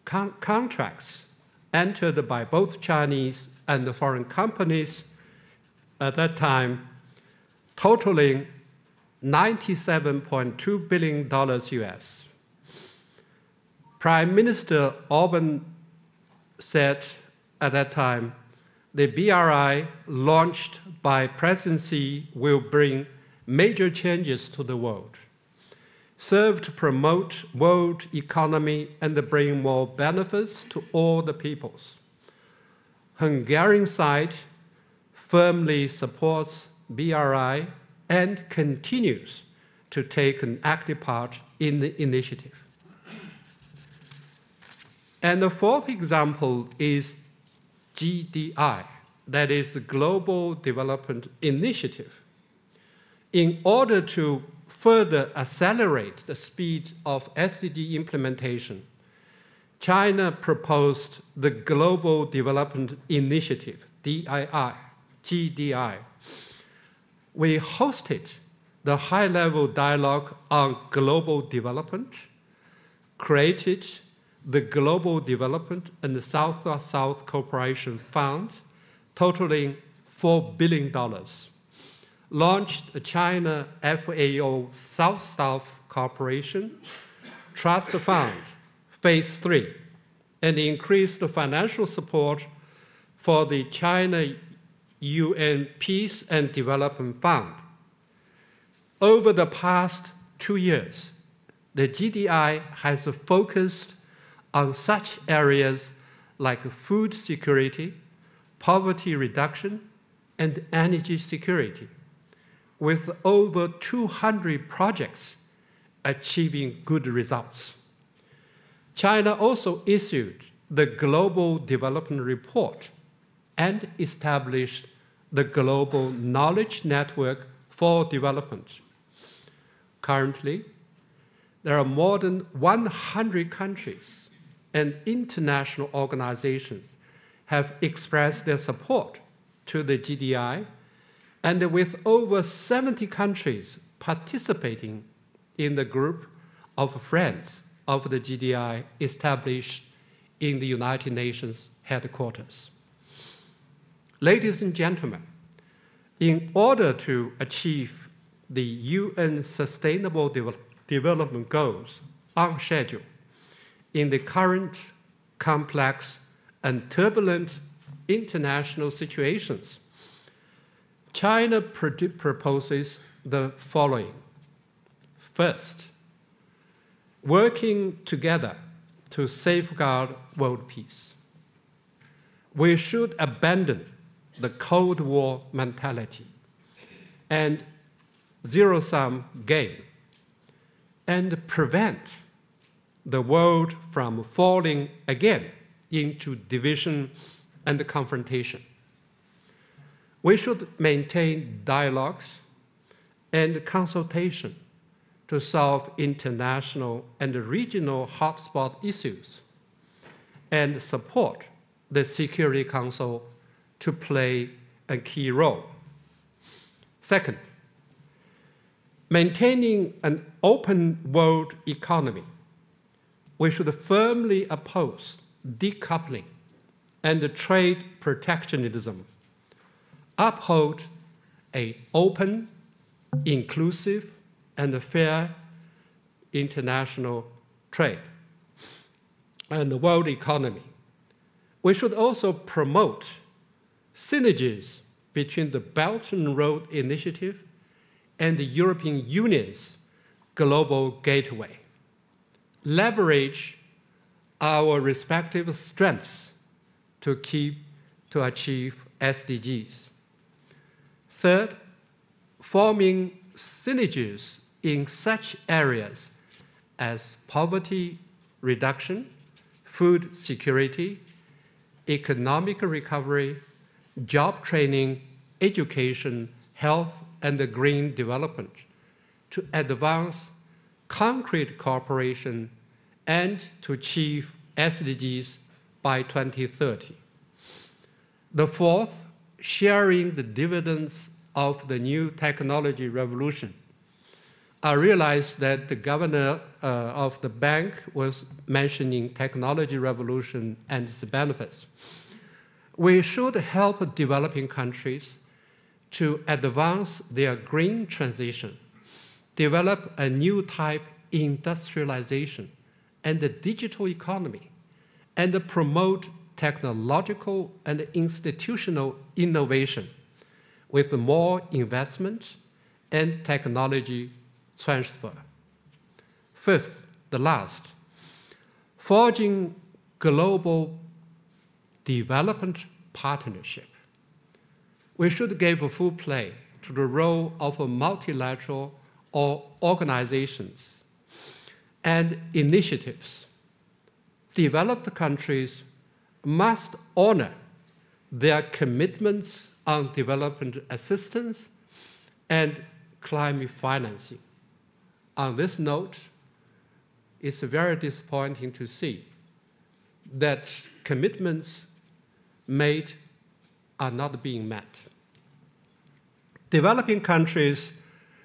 contracts entered by both Chinese and the foreign companies at that time, totaling $97.2 billion US. Prime Minister Orban said at that time, the BRI launched by presidency will bring major changes to the world, serve to promote world economy and bring more benefits to all the peoples. Hungarian side firmly supports BRI and continues to take an active part in the initiative. And the fourth example is GDI, that is the Global Development Initiative. In order to further accelerate the speed of SDG implementation, China proposed the Global Development Initiative, GDI. We hosted the high-level dialogue on global development, created the Global Development and the South-South Cooperation Fund, totaling $4 billion, launched the China FAO South-South Cooperation Trust Fund, Phase 3, and increased the financial support for the China UN Peace and Development Fund. Over the past 2 years, the GDI has focused on such areas like food security, poverty reduction, and energy security, with over 200 projects achieving good results. China also issued the Global Development Report and established the Global Knowledge Network for Development. Currently, there are more than 100 countries and international organizations have expressed their support to the GDI, and with over 70 countries participating in the group of friends of the GDI established in the United Nations headquarters. Ladies and gentlemen, in order to achieve the UN Sustainable Development Goals on schedule in the current complex and turbulent international situations, China proposes the following. First, working together to safeguard world peace. We should abandon the Cold War mentality and zero-sum game and prevent the world from falling again into division and confrontation. We should maintain dialogues and consultation to solve international and regional hotspot issues and support the Security Council to play a key role. Second, maintaining an open world economy, we should firmly oppose decoupling and trade protectionism, uphold an open, inclusive, and fair international trade and the world economy. We should also promote synergies between the Belt and Road Initiative and the European Union's Global Gateway, leverage our respective strengths to achieve SDGs. Third, forming synergies in such areas as poverty reduction, food security, economic recovery, job training, education, health, and green development to advance concrete cooperation and to achieve SDGs by 2030. The fourth, sharing the dividends of the new technology revolution. I realized that the governor of the bank was mentioning technology revolution and its benefits. We should help developing countries to advance their green transition, develop a new type industrialization and the digital economy, and promote technological and institutional innovation with more investment and technology transfer. Fifth, the last, forging global development partnership. We should give full play to the role of multilateral organizations and initiatives. Developed countries must honor their commitments on development assistance and climate financing. On this note, it's very disappointing to see that commitments made are not being met. Developing countries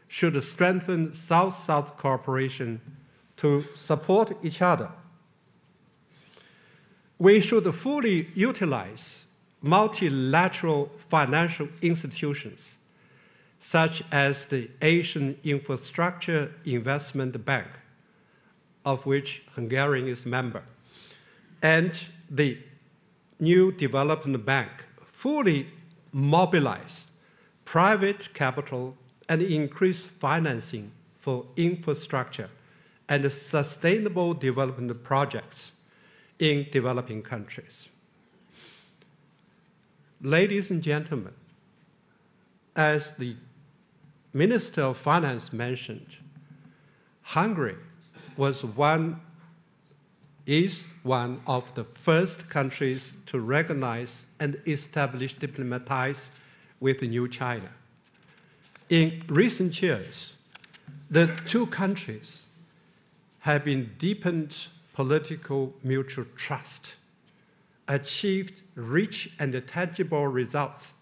should strengthen South-South cooperation to support each other. We should fully utilize multilateral financial institutions, such as the Asian Infrastructure Investment Bank, of which Hungary is a member, and the New Development Bank, fully mobilize private capital and increase financing for infrastructure and sustainable development projects in developing countries. Ladies and gentlemen, as the Minister of Finance mentioned, Hungary is one of the first countries to recognize and establish diplomatic ties with New China. In recent years, the two countries have been deepened political mutual trust, achieved rich and tangible results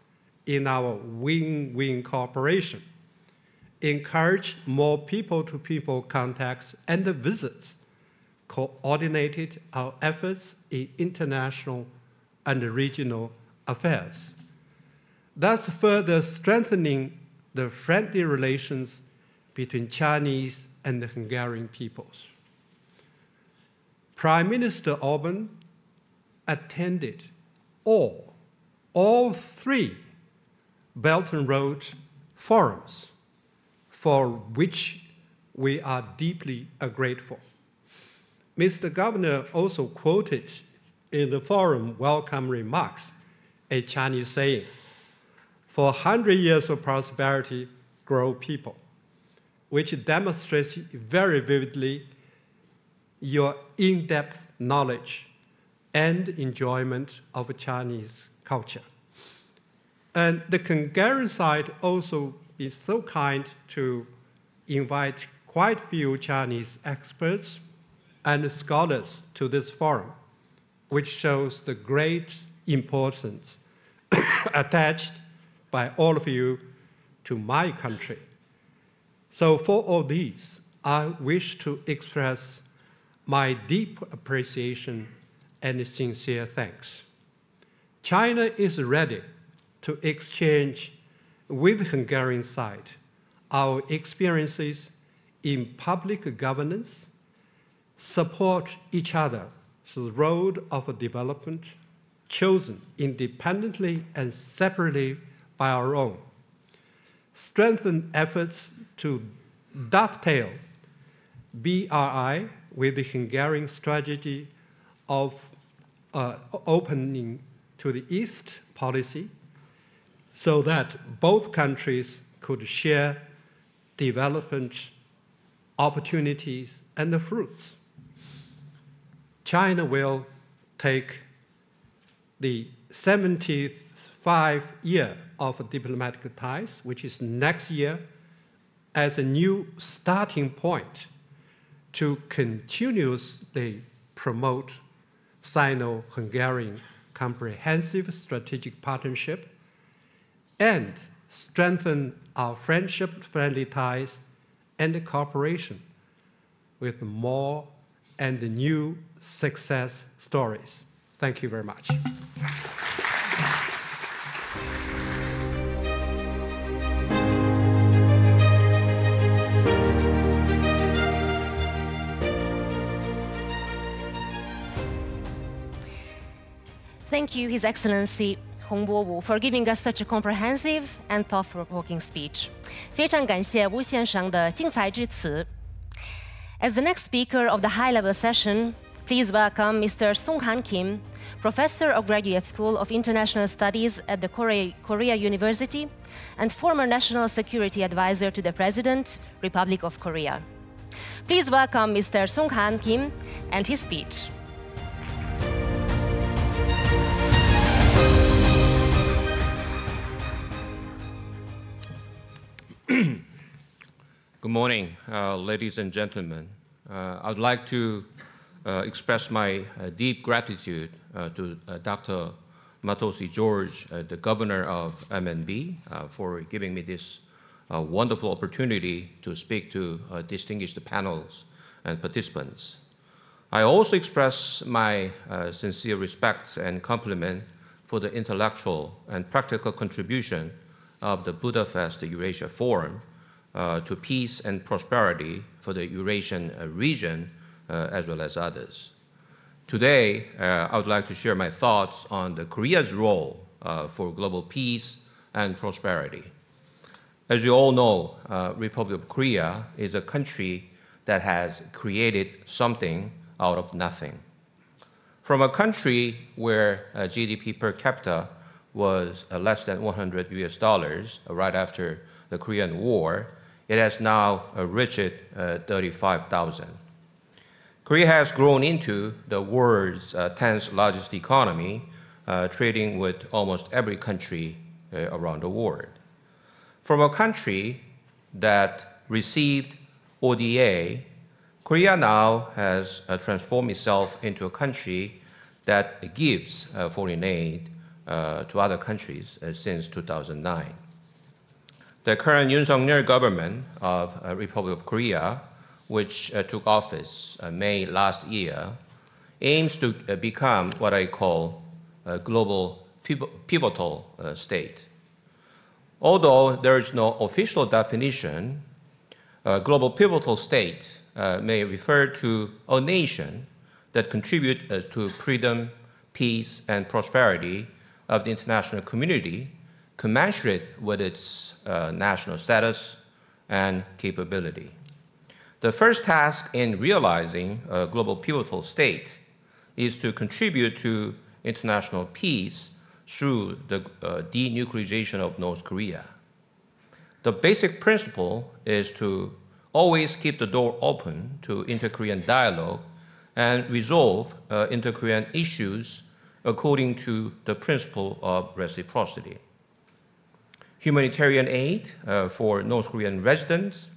in our win-win cooperation, encouraged more people-to-people contacts and visits, coordinated our efforts in international and regional affairs, thus further strengthening the friendly relations between Chinese and the Hungarian peoples. Prime Minister Orban attended all three Belt and Road forums, for which we are deeply grateful. Mr. Governor also quoted in the forum welcome remarks a Chinese saying, "For 100 years of prosperity, grow people," which demonstrates very vividly your in-depth knowledge and enjoyment of Chinese culture. And the Hungarian side also is so kind to invite quite a few Chinese experts and scholars to this forum, which shows the great importance attached by all of you to my country. So for all these, I wish to express my deep appreciation and sincere thanks. China is ready to exchange with the Hungarian side our experiences in public governance, support each other through the road of development chosen independently and separately by our own, strengthen efforts to dovetail BRI with the Hungarian strategy of opening to the East policy, so that both countries could share development opportunities and the fruits. China will take the 75th year of diplomatic ties, which is next year, as a new starting point to continuously promote Sino-Hungarian comprehensive strategic partnership and strengthen our friendship-friendly ties and cooperation with more and new success stories. Thank you very much. Thank you, His Excellency Hongbo, for giving us such a comprehensive and thought-provoking speech. 非常感谢吴先生的精彩致辞。As the next speaker of the high-level session, please welcome Mr. Sung-Han Kim, Professor of Graduate School of International Studies at the Korea University and former National Security Advisor to the President, Republic of Korea. Please welcome Mr. Sung-Han Kim and his speech. Good morning, ladies and gentlemen. I'd like to express my deep gratitude to Dr. Matolcsy György, the governor of MNB, for giving me this wonderful opportunity to speak to distinguished panels and participants. I also express my sincere respects and compliment for the intellectual and practical contribution of the Budapest Eurasia Forum to peace and prosperity for the Eurasian region as well as others. Today, I would like to share my thoughts on the Korea's role for global peace and prosperity. As you all know, Republic of Korea is a country that has created something out of nothing. From a country where GDP per capita was less than $100 US right after the Korean War, it has now reached 35,000. Korea has grown into the world's 10th largest economy, trading with almost every country around the world. From a country that received ODA, Korea now has transformed itself into a country that gives foreign aid to other countries since 2009. The current Yoon Suk-yeol government of Republic of Korea, which took office May last year, aims to become what I call a global pivotal state. Although there is no official definition, a global pivotal state may refer to a nation that contributes to freedom, peace, and prosperity of the international community, commensurate with its national status and capability. The first task in realizing a global pivotal state is to contribute to international peace through the denuclearization of North Korea. The basic principle is to always keep the door open to inter-Korean dialogue and resolve inter-Korean issues according to the principle of reciprocity. Humanitarian aid for North Korean residents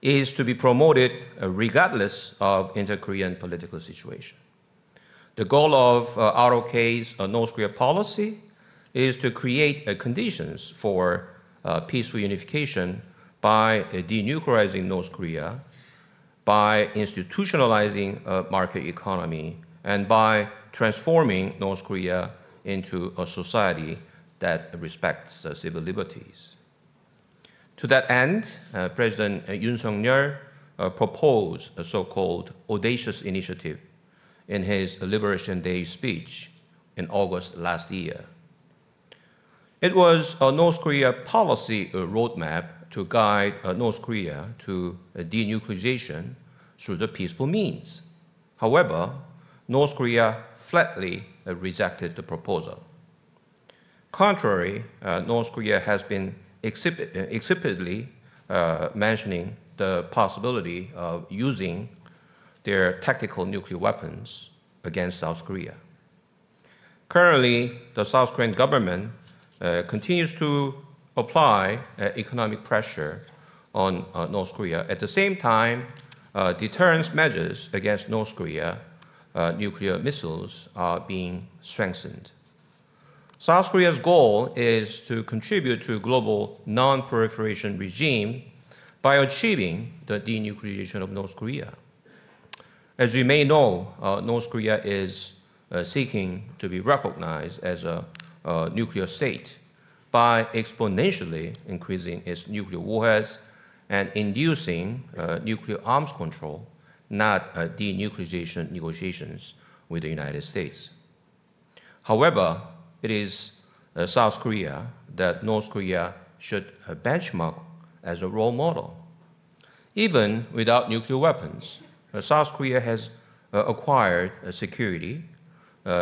is to be promoted regardless of inter-Korean political situation. The goal of ROK's North Korea policy is to create conditions for peaceful unification by denuclearizing North Korea, by institutionalizing a market economy, and by transforming North Korea into a society that respects civil liberties. To that end, President Yoon Suk-yeol proposed a so-called audacious initiative in his Liberation Day speech in August last year. It was a North Korea policy roadmap to guide North Korea to denuclearization through the peaceful means. However, North Korea flatly rejected the proposal. Contrary, North Korea has been explicitly mentioning the possibility of using their tactical nuclear weapons against South Korea. Currently, the South Korean government continues to apply economic pressure on North Korea. At the same time, deterrence measures against North Korea nuclear missiles are being strengthened. South Korea's goal is to contribute to a global non-proliferation regime by achieving the denuclearization of North Korea. As you may know, North Korea is seeking to be recognized as a nuclear state by exponentially increasing its nuclear warheads and inducing nuclear arms control, not denuclearization negotiations with the United States. However, it is South Korea that North Korea should benchmark as a role model. Even without nuclear weapons, South Korea has acquired security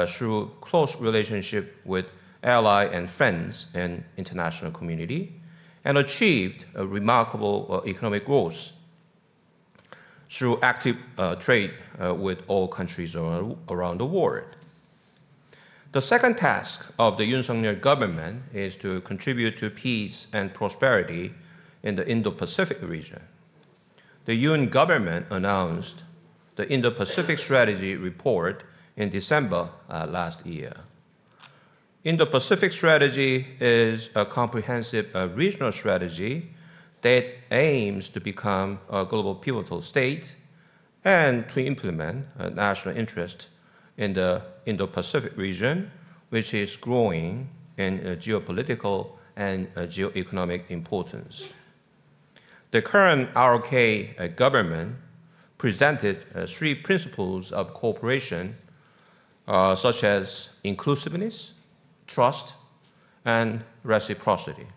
through close relationship with allies and friends in international community and achieved a remarkable economic growth through active trade with all countries around the world. The second task of the Yoon Suk-yeol government is to contribute to peace and prosperity in the Indo-Pacific region. The Yoon government announced the Indo-Pacific Strategy report in December last year. Indo-Pacific Strategy is a comprehensive regional strategy that aims to become a global pivotal state and to implement national interest in the Indo-Pacific region, which is growing in geopolitical and geoeconomic importance. The current ROK government presented 3 principles of cooperation, such as inclusiveness, trust, and reciprocity.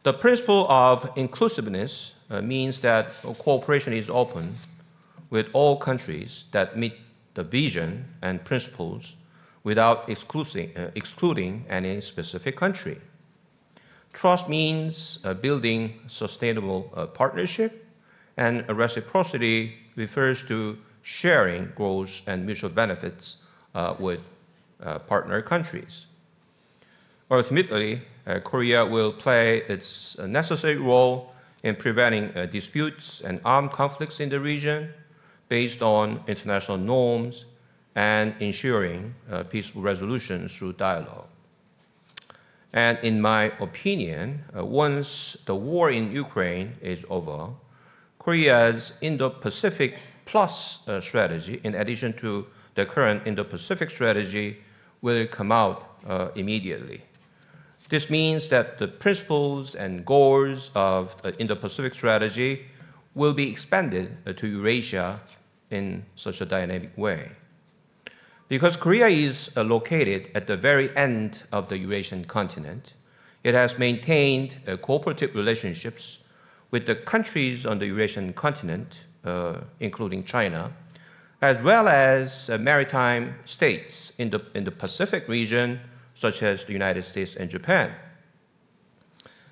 The principle of inclusiveness means that cooperation is open with all countries that meet the vision and principles without excluding any specific country. Trust means building sustainable partnership, and reciprocity refers to sharing growth and mutual benefits with partner countries. Ultimately, Korea will play its necessary role in preventing disputes and armed conflicts in the region based on international norms and ensuring peaceful resolution through dialogue. And in my opinion, once the war in Ukraine is over, Korea's Indo-Pacific Plus strategy, in addition to the current Indo-Pacific strategy, will come out immediately. This means that the principles and goals of the Indo-Pacific strategy will be expanded to Eurasia in such a dynamic way. Because Korea is located at the very end of the Eurasian continent, it has maintained cooperative relationships with the countries on the Eurasian continent, including China, as well as maritime states in the Pacific region, such as the United States and Japan.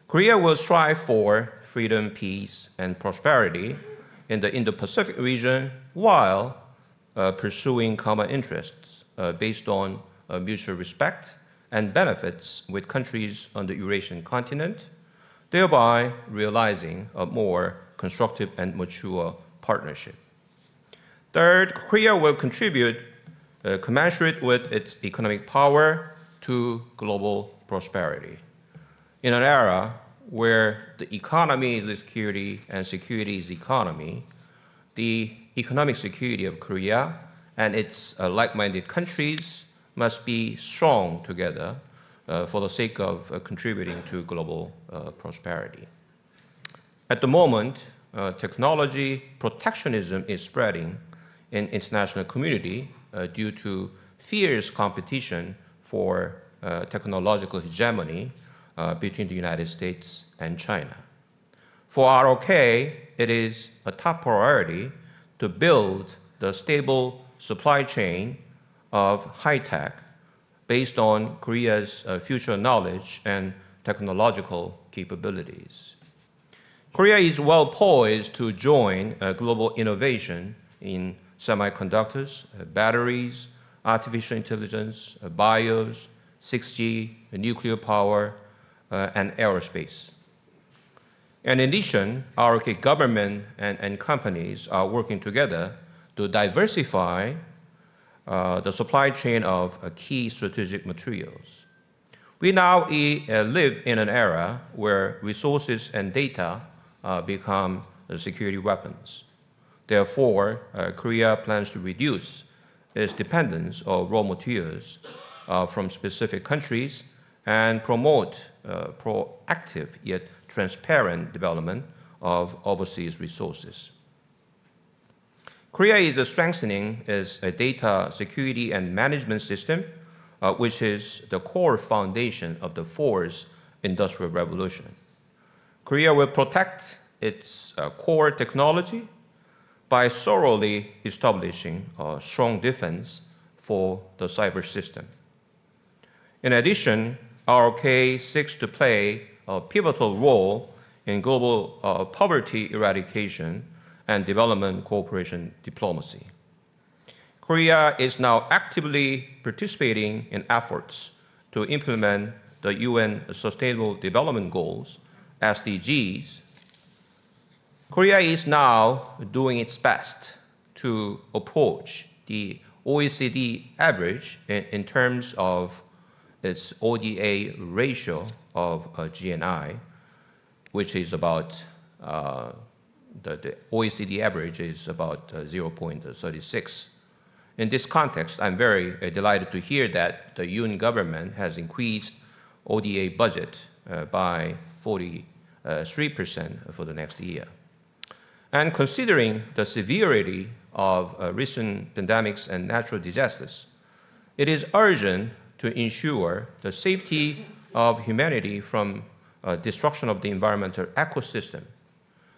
Korea will strive for freedom, peace, and prosperity in the Indo-Pacific region while pursuing common interests based on mutual respect and benefits with countries on the Eurasian continent, thereby realizing a more constructive and mature partnership. Third, Korea will contribute commensurate with its economic power to global prosperity. In an era where the economy is security and security is economy, the economic security of Korea and its like-minded countries must be strong together for the sake of contributing to global prosperity. At the moment, technology protectionism is spreading in international community due to fierce competition for technological hegemony between the United States and China. For ROK, it is a top priority to build the stable supply chain of high-tech based on Korea's future knowledge and technological capabilities. Korea is well poised to join global innovation in semiconductors, batteries, artificial intelligence, bios, 6G, nuclear power, and aerospace. And in addition, our government and companies are working together to diversify the supply chain of key strategic materials. We now live in an era where resources and data become security weapons. Therefore, Korea plans to reduce its dependence on raw materials from specific countries and promote proactive yet transparent development of overseas resources. Korea is strengthening its data security and management system, which is the core foundation of the fourth industrial revolution. Korea will protect its core technology by thoroughly establishing a strong defense for the cyber system. In addition, ROK seeks to play a pivotal role in global poverty eradication and development cooperation diplomacy. Korea is now actively participating in efforts to implement the UN Sustainable Development Goals, SDGs. Korea is now doing its best to approach the OECD average in terms of its ODA ratio of GNI, which is about, the OECD average is about 0.36. In this context, I'm very delighted to hear that the UN government has increased ODA budget by 43% for the next year. And considering the severity of recent pandemics and natural disasters, it is urgent to ensure the safety of humanity from destruction of the environmental ecosystem,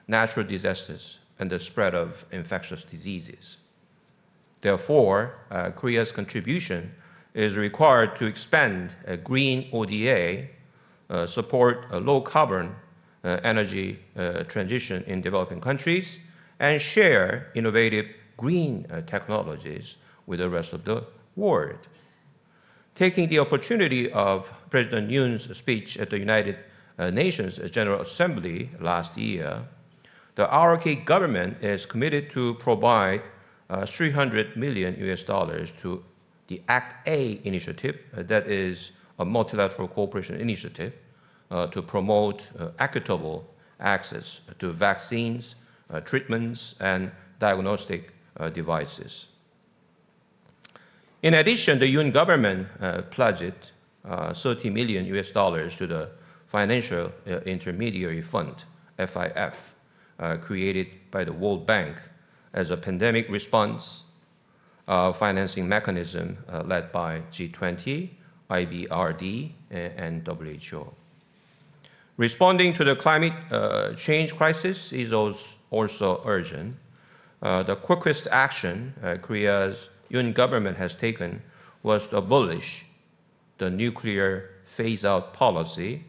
natural disasters, and the spread of infectious diseases. Therefore, Korea's contribution is required to expand a green ODA, support a low-carbon energy transition in developing countries, and share innovative green technologies with the rest of the world. Taking the opportunity of President Yoon's speech at the United Nations General Assembly last year, the ROK government is committed to provide $300 million to the Act A initiative that is a multilateral cooperation initiative to promote equitable access to vaccines, treatments, and diagnostic devices. In addition, the Yun government pledged $30 million to the Financial Intermediary Fund, FIF, created by the World Bank as a pandemic response financing mechanism led by G20, IBRD, and WHO. Responding to the climate change crisis is also urgent. The quickest action Korea's Yun government has taken was to abolish the nuclear phase-out policy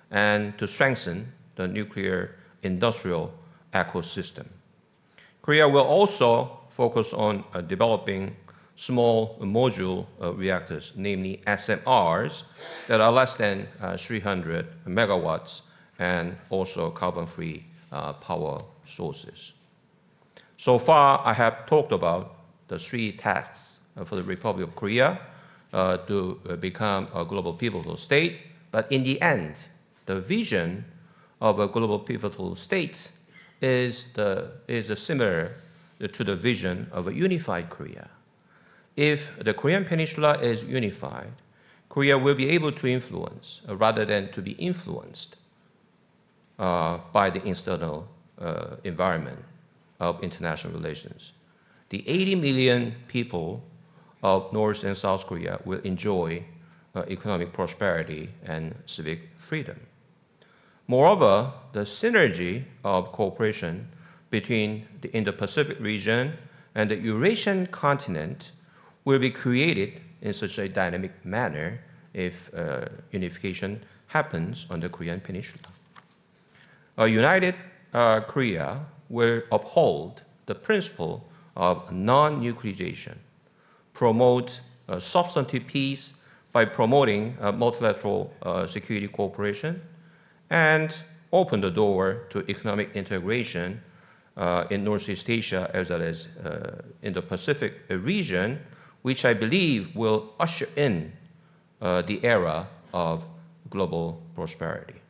and to strengthen the nuclear industrial ecosystem. Korea will also focus on developing small module reactors, namely SMRs, that are less than 300 megawatts and also carbon-free power sources. So far, I have talked about the 3 tasks for the Republic of Korea to become a global pivotal state, but in the end, the vision of a global pivotal state is similar to the vision of a unified Korea. If the Korean Peninsula is unified, Korea will be able to influence rather than to be influenced by the external environment of international relations. The 80 million people of North and South Korea will enjoy economic prosperity and civic freedom. Moreover, the synergy of cooperation between the Indo-Pacific region and the Eurasian continent will be created in such a dynamic manner if unification happens on the Korean Peninsula. A united Korea will uphold the principle of non-nuclearization, promote substantive peace by promoting multilateral security cooperation, and open the door to economic integration in Northeast Asia as well as in the Pacific region, which I believe will usher in the era of global prosperity.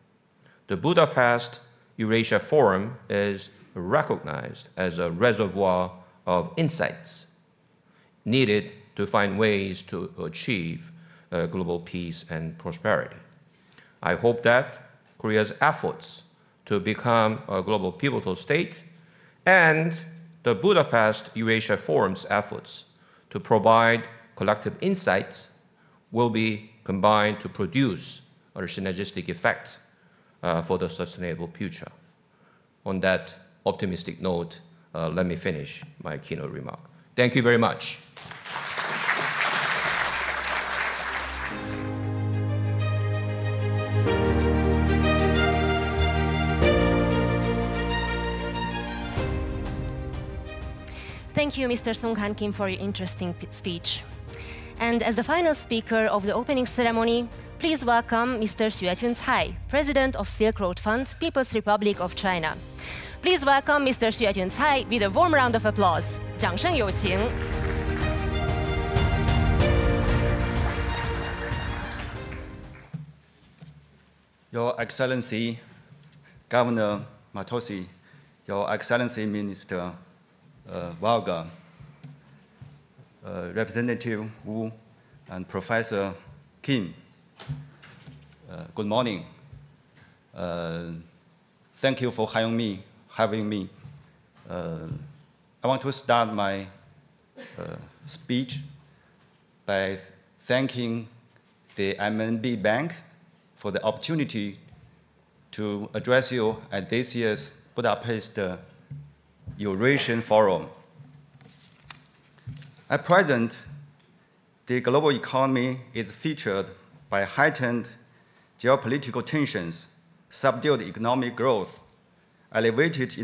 The Budapest Eurasia Forum is recognized as a reservoir of insights needed to find ways to achieve global peace and prosperity. I hope that Korea's efforts to become a global pivotal state and the Budapest Eurasia Forum's efforts to provide collective insights will be combined to produce a synergistic effect for the sustainable future. On that optimistic note, let me finish my keynote remark. Thank you very much. Thank you, Mr. Sung Han Kim, for your interesting speech. And as the final speaker of the opening ceremony, please welcome Mr. Xuejun Cai, President of Silk Road Fund, People's Republic of China. Please welcome Mr. Xuejun Cai with a warm round of applause. 掌声有请. Your Excellency, Governor Matolcsy, Your Excellency Minister VARGA, Representative Wu, and Professor Kim, good morning. Thank you for having me. I want to start my speech by thanking the MNB Bank for the opportunity to address you at this year's Budapest Eurasian Forum. At present, the global economy is featured by heightened geopolitical tensions, subdued economic growth, elevated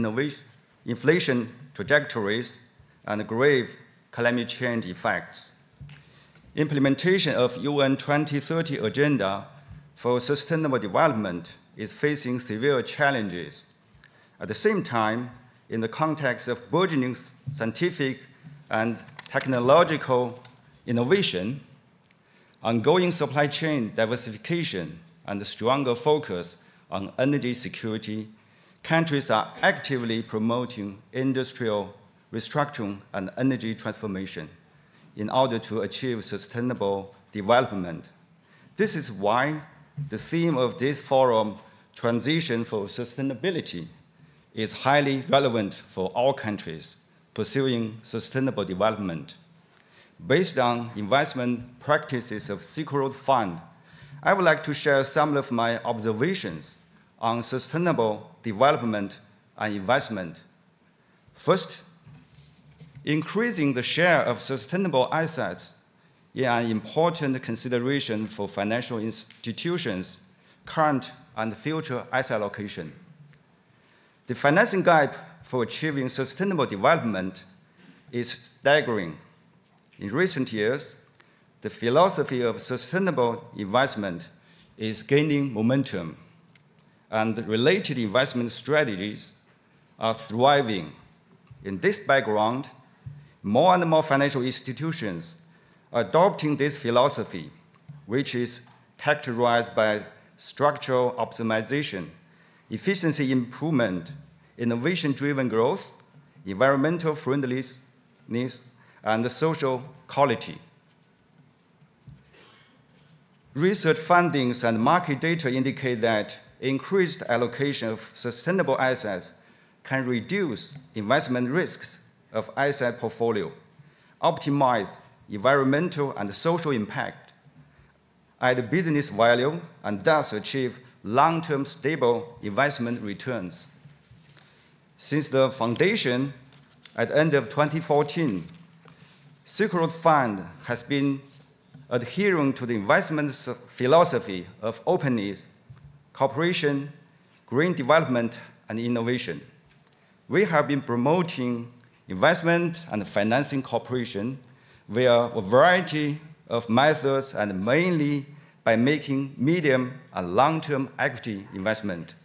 inflation trajectories, and grave climate change effects. Implementation of UN 2030 Agenda for Sustainable Development is facing severe challenges. At the same time, in the context of burgeoning scientific and technological innovation, ongoing supply chain diversification, and a stronger focus on energy security, countries are actively promoting industrial restructuring and energy transformation in order to achieve sustainable development. This is why the theme of this forum, Transition for Sustainability, is highly relevant for all countries pursuing sustainable development. Based on investment practices of Silk Road Fund, I would like to share some of my observations on sustainable development and investment. First, increasing the share of sustainable assets is an important consideration for financial institutions' current and future asset allocation. The financing gap for achieving sustainable development is staggering. In recent years, the philosophy of sustainable investment is gaining momentum, and related investment strategies are thriving. In this background, more and more financial institutions are adopting this philosophy, which is characterized by structural optimization, efficiency improvement, innovation-driven growth, environmental friendliness, and social quality. Research findings and market data indicate that increased allocation of sustainable assets can reduce investment risks of asset portfolio, optimize environmental and social impact, add business value, and thus achieve long-term stable investment returns. Since the foundation at the end of 2014, Silk Road Fund has been adhering to the investment philosophy of openness, cooperation, green development, and innovation. We have been promoting investment and financing cooperation via a variety of methods and mainly by making medium and long-term equity investment.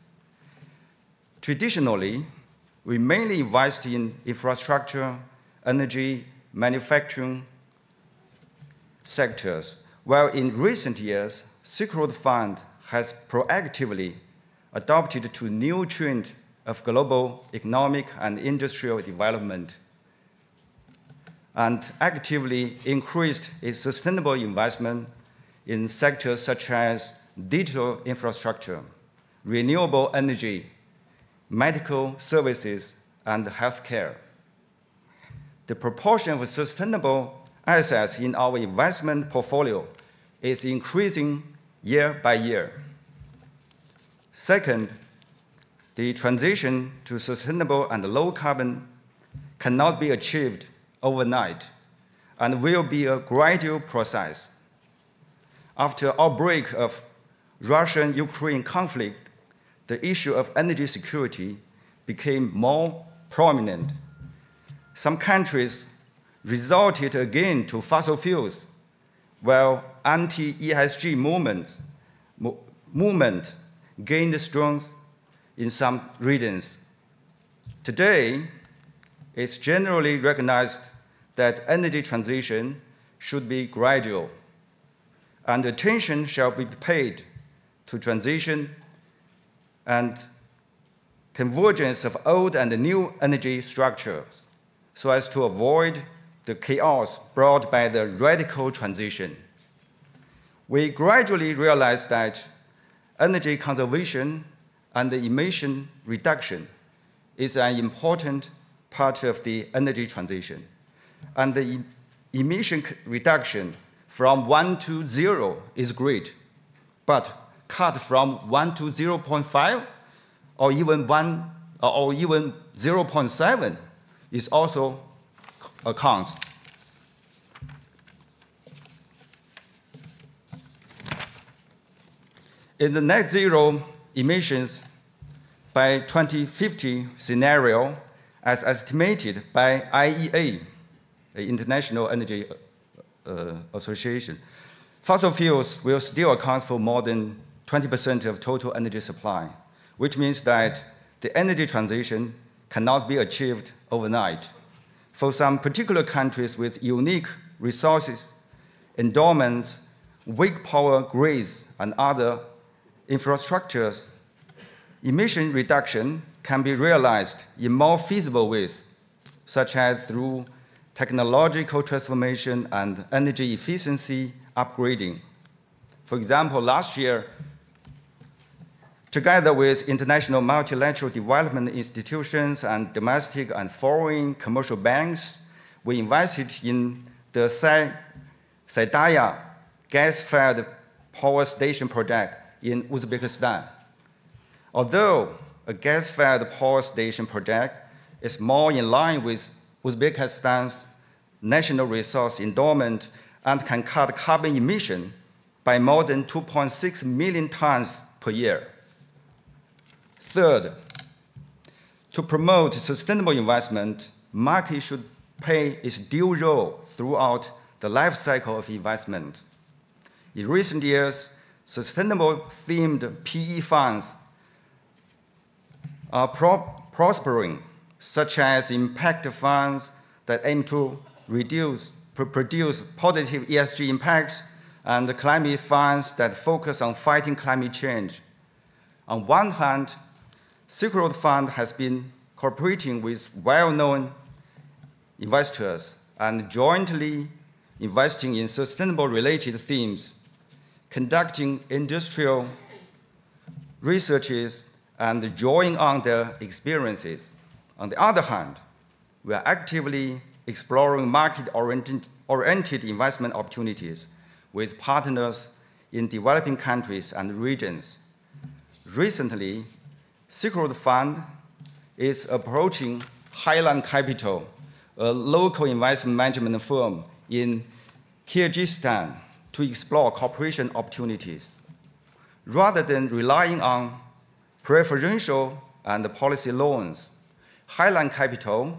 Traditionally, we mainly invest in infrastructure, energy, manufacturing sectors, while in recent years, Silk Road Fund has proactively adopted to new trends of global economic and industrial development and actively increased its sustainable investment in sectors such as digital infrastructure, renewable energy, medical services, and healthcare. The proportion of sustainable assets in our investment portfolio is increasing year by year. Second, the transition to sustainable and low carbon cannot be achieved overnight and will be a gradual process. After outbreak of Russian-Ukraine conflict, the issue of energy security became more prominent. Some countries resorted again to fossil fuels, while anti-ESG movement gained strength in some regions. Today, it's generally recognized that energy transition should be gradual, and attention shall be paid to transition and convergence of old and new energy structures so as to avoid the chaos brought by the radical transition. We gradually realized that energy conservation and emission reduction is an important part of the energy transition. And the emission reduction from 1 to 0 is great, but cut from 1 to 0.5 or even 0.7 is also accounts. In the net zero emissions by 2050 scenario, as estimated by IEA, the International Energy Association, fossil fuels will still account for more than 20% of total energy supply, which means that the energy transition cannot be achieved overnight. For some particular countries with unique resources, endowments, wake power grids, and other infrastructures, emission reduction can be realized in more feasible ways, such as through technological transformation and energy efficiency upgrading. For example, last year, together with international multilateral development institutions and domestic and foreign commercial banks, we invested in the Saidaya gas-fired power station project in Uzbekistan. Although a gas-fired power station project is more in line with Uzbekistan's national resource endowment and can cut carbon emission by more than 2.6 million tons per year. Third, to promote sustainable investment, market should play its due role throughout the life cycle of investment. In recent years, sustainable-themed PE funds are prospering, such as impact funds that aim to produce positive ESG impacts, and climate funds that focus on fighting climate change. On one hand, Silk Road Fund has been cooperating with well-known investors and jointly investing in sustainable-related themes, conducting industrial researches, and drawing on their experiences. On the other hand, we are actively exploring market-oriented investment opportunities with partners in developing countries and regions. Recently, Silk Road Fund is approaching Highland Capital, a local investment management firm in Kyrgyzstan, to explore cooperation opportunities. Rather than relying on preferential and policy loans, Highland Capital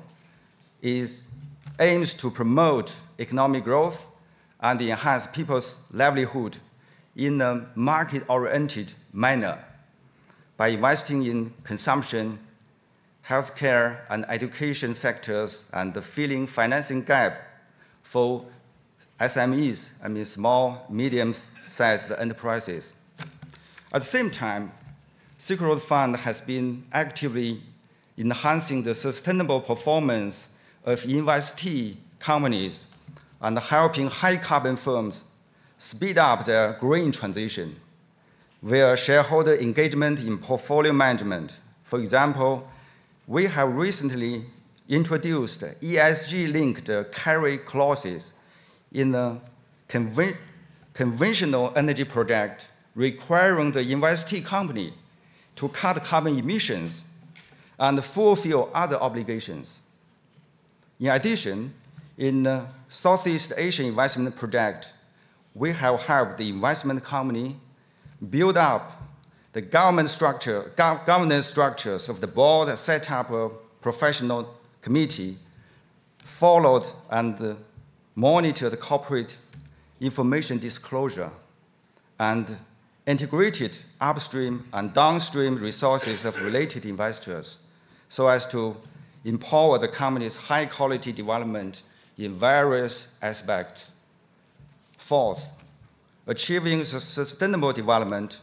aims to promote economic growth and enhance people's livelihood in a market-oriented manner by investing in consumption, healthcare, and education sectors and filling financing gap for SMEs, small, medium-sized enterprises. At the same time, Silk Road Fund has been actively enhancing the sustainable performance of investee companies and helping high-carbon firms speed up their green transition via shareholder engagement in portfolio management. For example, we have recently introduced ESG-linked carry clauses in a conventional energy project requiring the investee company to cut carbon emissions and fulfill other obligations. In addition, in the Southeast Asian investment project, we have helped the investment company build up the governance structures of the board, set up a professional committee, followed and monitored corporate information disclosure, and integrated upstream and downstream resources of related investors so as to empower the company's high-quality development in various aspects. Fourth, achieving sustainable development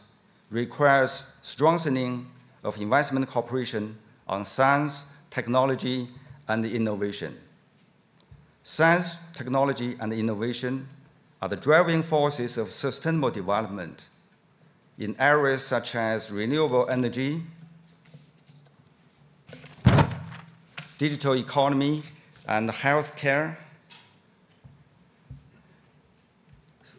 requires strengthening of investment cooperation on science, technology, and innovation. Science, technology, and innovation are the driving forces of sustainable development in areas such as renewable energy, digital economy, and healthcare.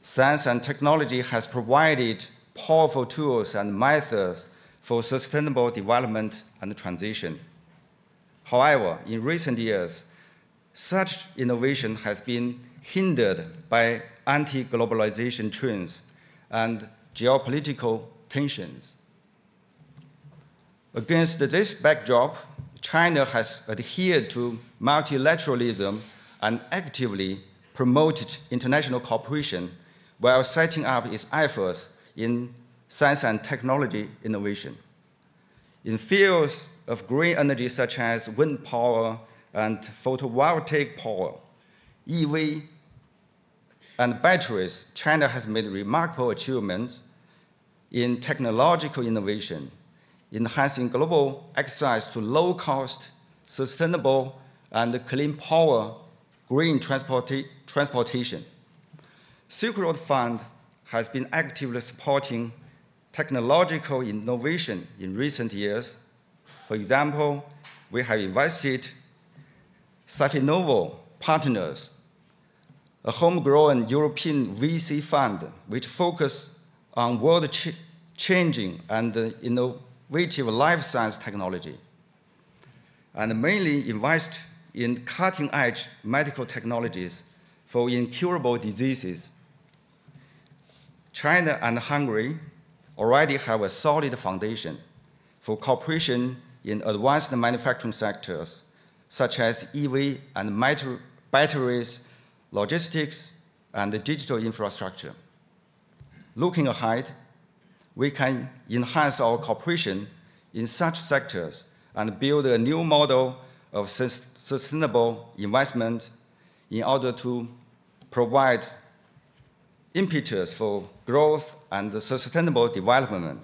Science and technology has provided powerful tools and methods for sustainable development and transition. However, in recent years, such innovation has been hindered by anti-globalization trends and geopolitical tensions. Against this backdrop, China has adhered to multilateralism and actively promoted international cooperation while setting up its efforts in science and technology innovation. In fields of green energy such as wind power and photovoltaic power, EV and batteries, China has made remarkable achievements in technological innovation, enhancing global access to low-cost, sustainable, and clean power, green transportation. Silk Road Fund has been actively supporting technological innovation in recent years. For example, we have invested Safinovo Partners, a homegrown European VC fund which focuses on world-changing and innovative life science technology, and mainly invest in cutting-edge medical technologies for incurable diseases. China and Hungary already have a solid foundation for cooperation in advanced manufacturing sectors, such as EV and batteries, logistics, and digital infrastructure. Looking ahead, we can enhance our cooperation in such sectors and build a new model of sustainable investment in order to provide impetus for growth and sustainable development.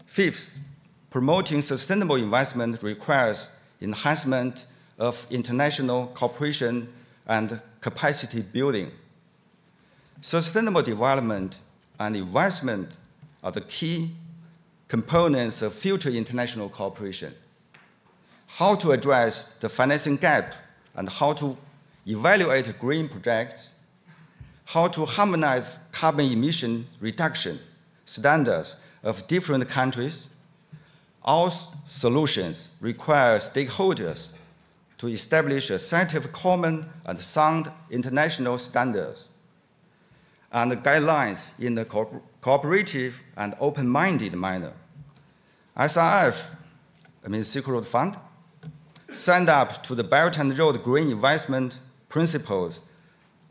Fifth, promoting sustainable investment requires enhancement of international cooperation and capacity building. Sustainable development and investment are the key components of future international cooperation. How to address the financing gap and how to evaluate green projects, how to harmonize carbon emission reduction standards of different countries. All solutions require stakeholders to establish a set of common and sound international standards and guidelines in a cooperative and open-minded manner. SRF, Silk Road Fund, signed up to the Belt and Road Green Investment Principles,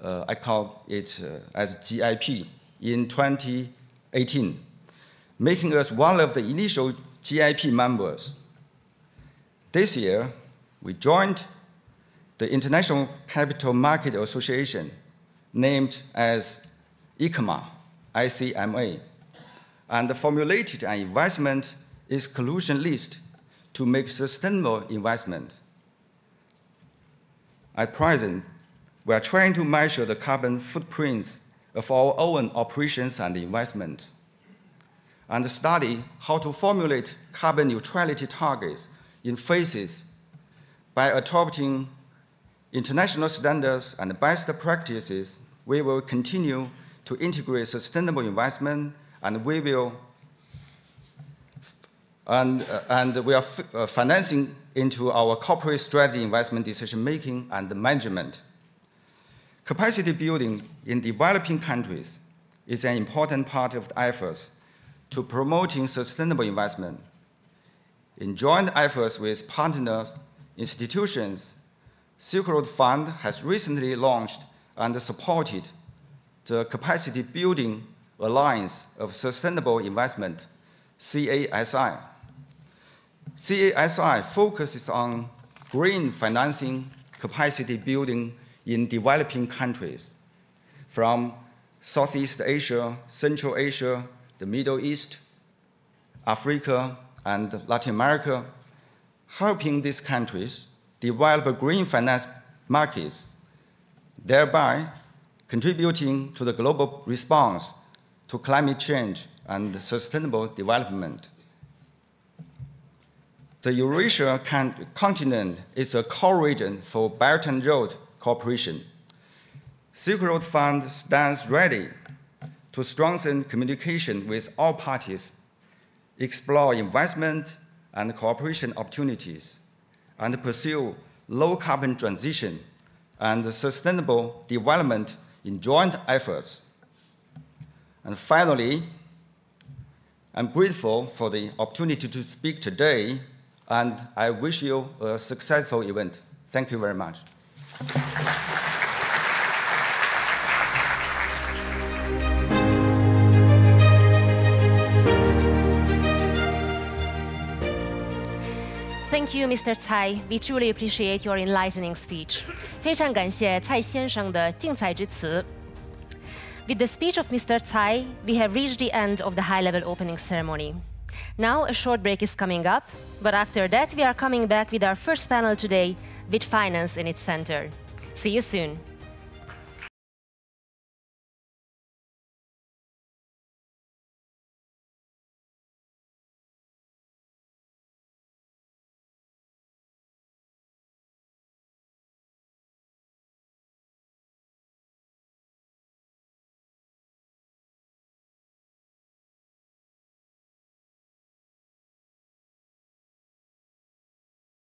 I call it as GIP, in 2018, making us one of the initial GIP members. This year, we joined the International Capital Market Association, named as ICMA, ICMA, and formulated an investment exclusion list to make sustainable investment. At present, we are trying to measure the carbon footprints of our own operations and investment, and study how to formulate carbon neutrality targets in phases by adopting international standards and best practices. We will continue to integrate sustainable investment, and we are financing into our corporate strategy investment decision-making and management. Capacity building in developing countries is an important part of the efforts to promoting sustainable investment. In joint efforts with partners, institutions, Silk Road Fund has recently launched and supported the Capacity Building Alliance of Sustainable Investment, CASI. CASI focuses on green financing capacity building in developing countries, from Southeast Asia, Central Asia, the Middle East, Africa, and Latin America, helping these countries develop green finance markets, thereby contributing to the global response to climate change and sustainable development. The Eurasia continent is a core region for Belt and Road cooperation. Silk Road Fund stands ready to strengthen communication with all parties, explore investment and cooperation opportunities, and pursue low-carbon transition and sustainable development in joint efforts. And finally, I'm grateful for the opportunity to speak today, and I wish you a successful event. Thank you very much. Thank you, Mr. Tsai. We truly appreciate your enlightening speech. 非常感谢蔡先生的精彩之词。With the speech of Mr. Tsai, we have reached the end of the high-level opening ceremony. Now a short break is coming up, but after that we are coming back with our first panel today, with finance in its center. See you soon.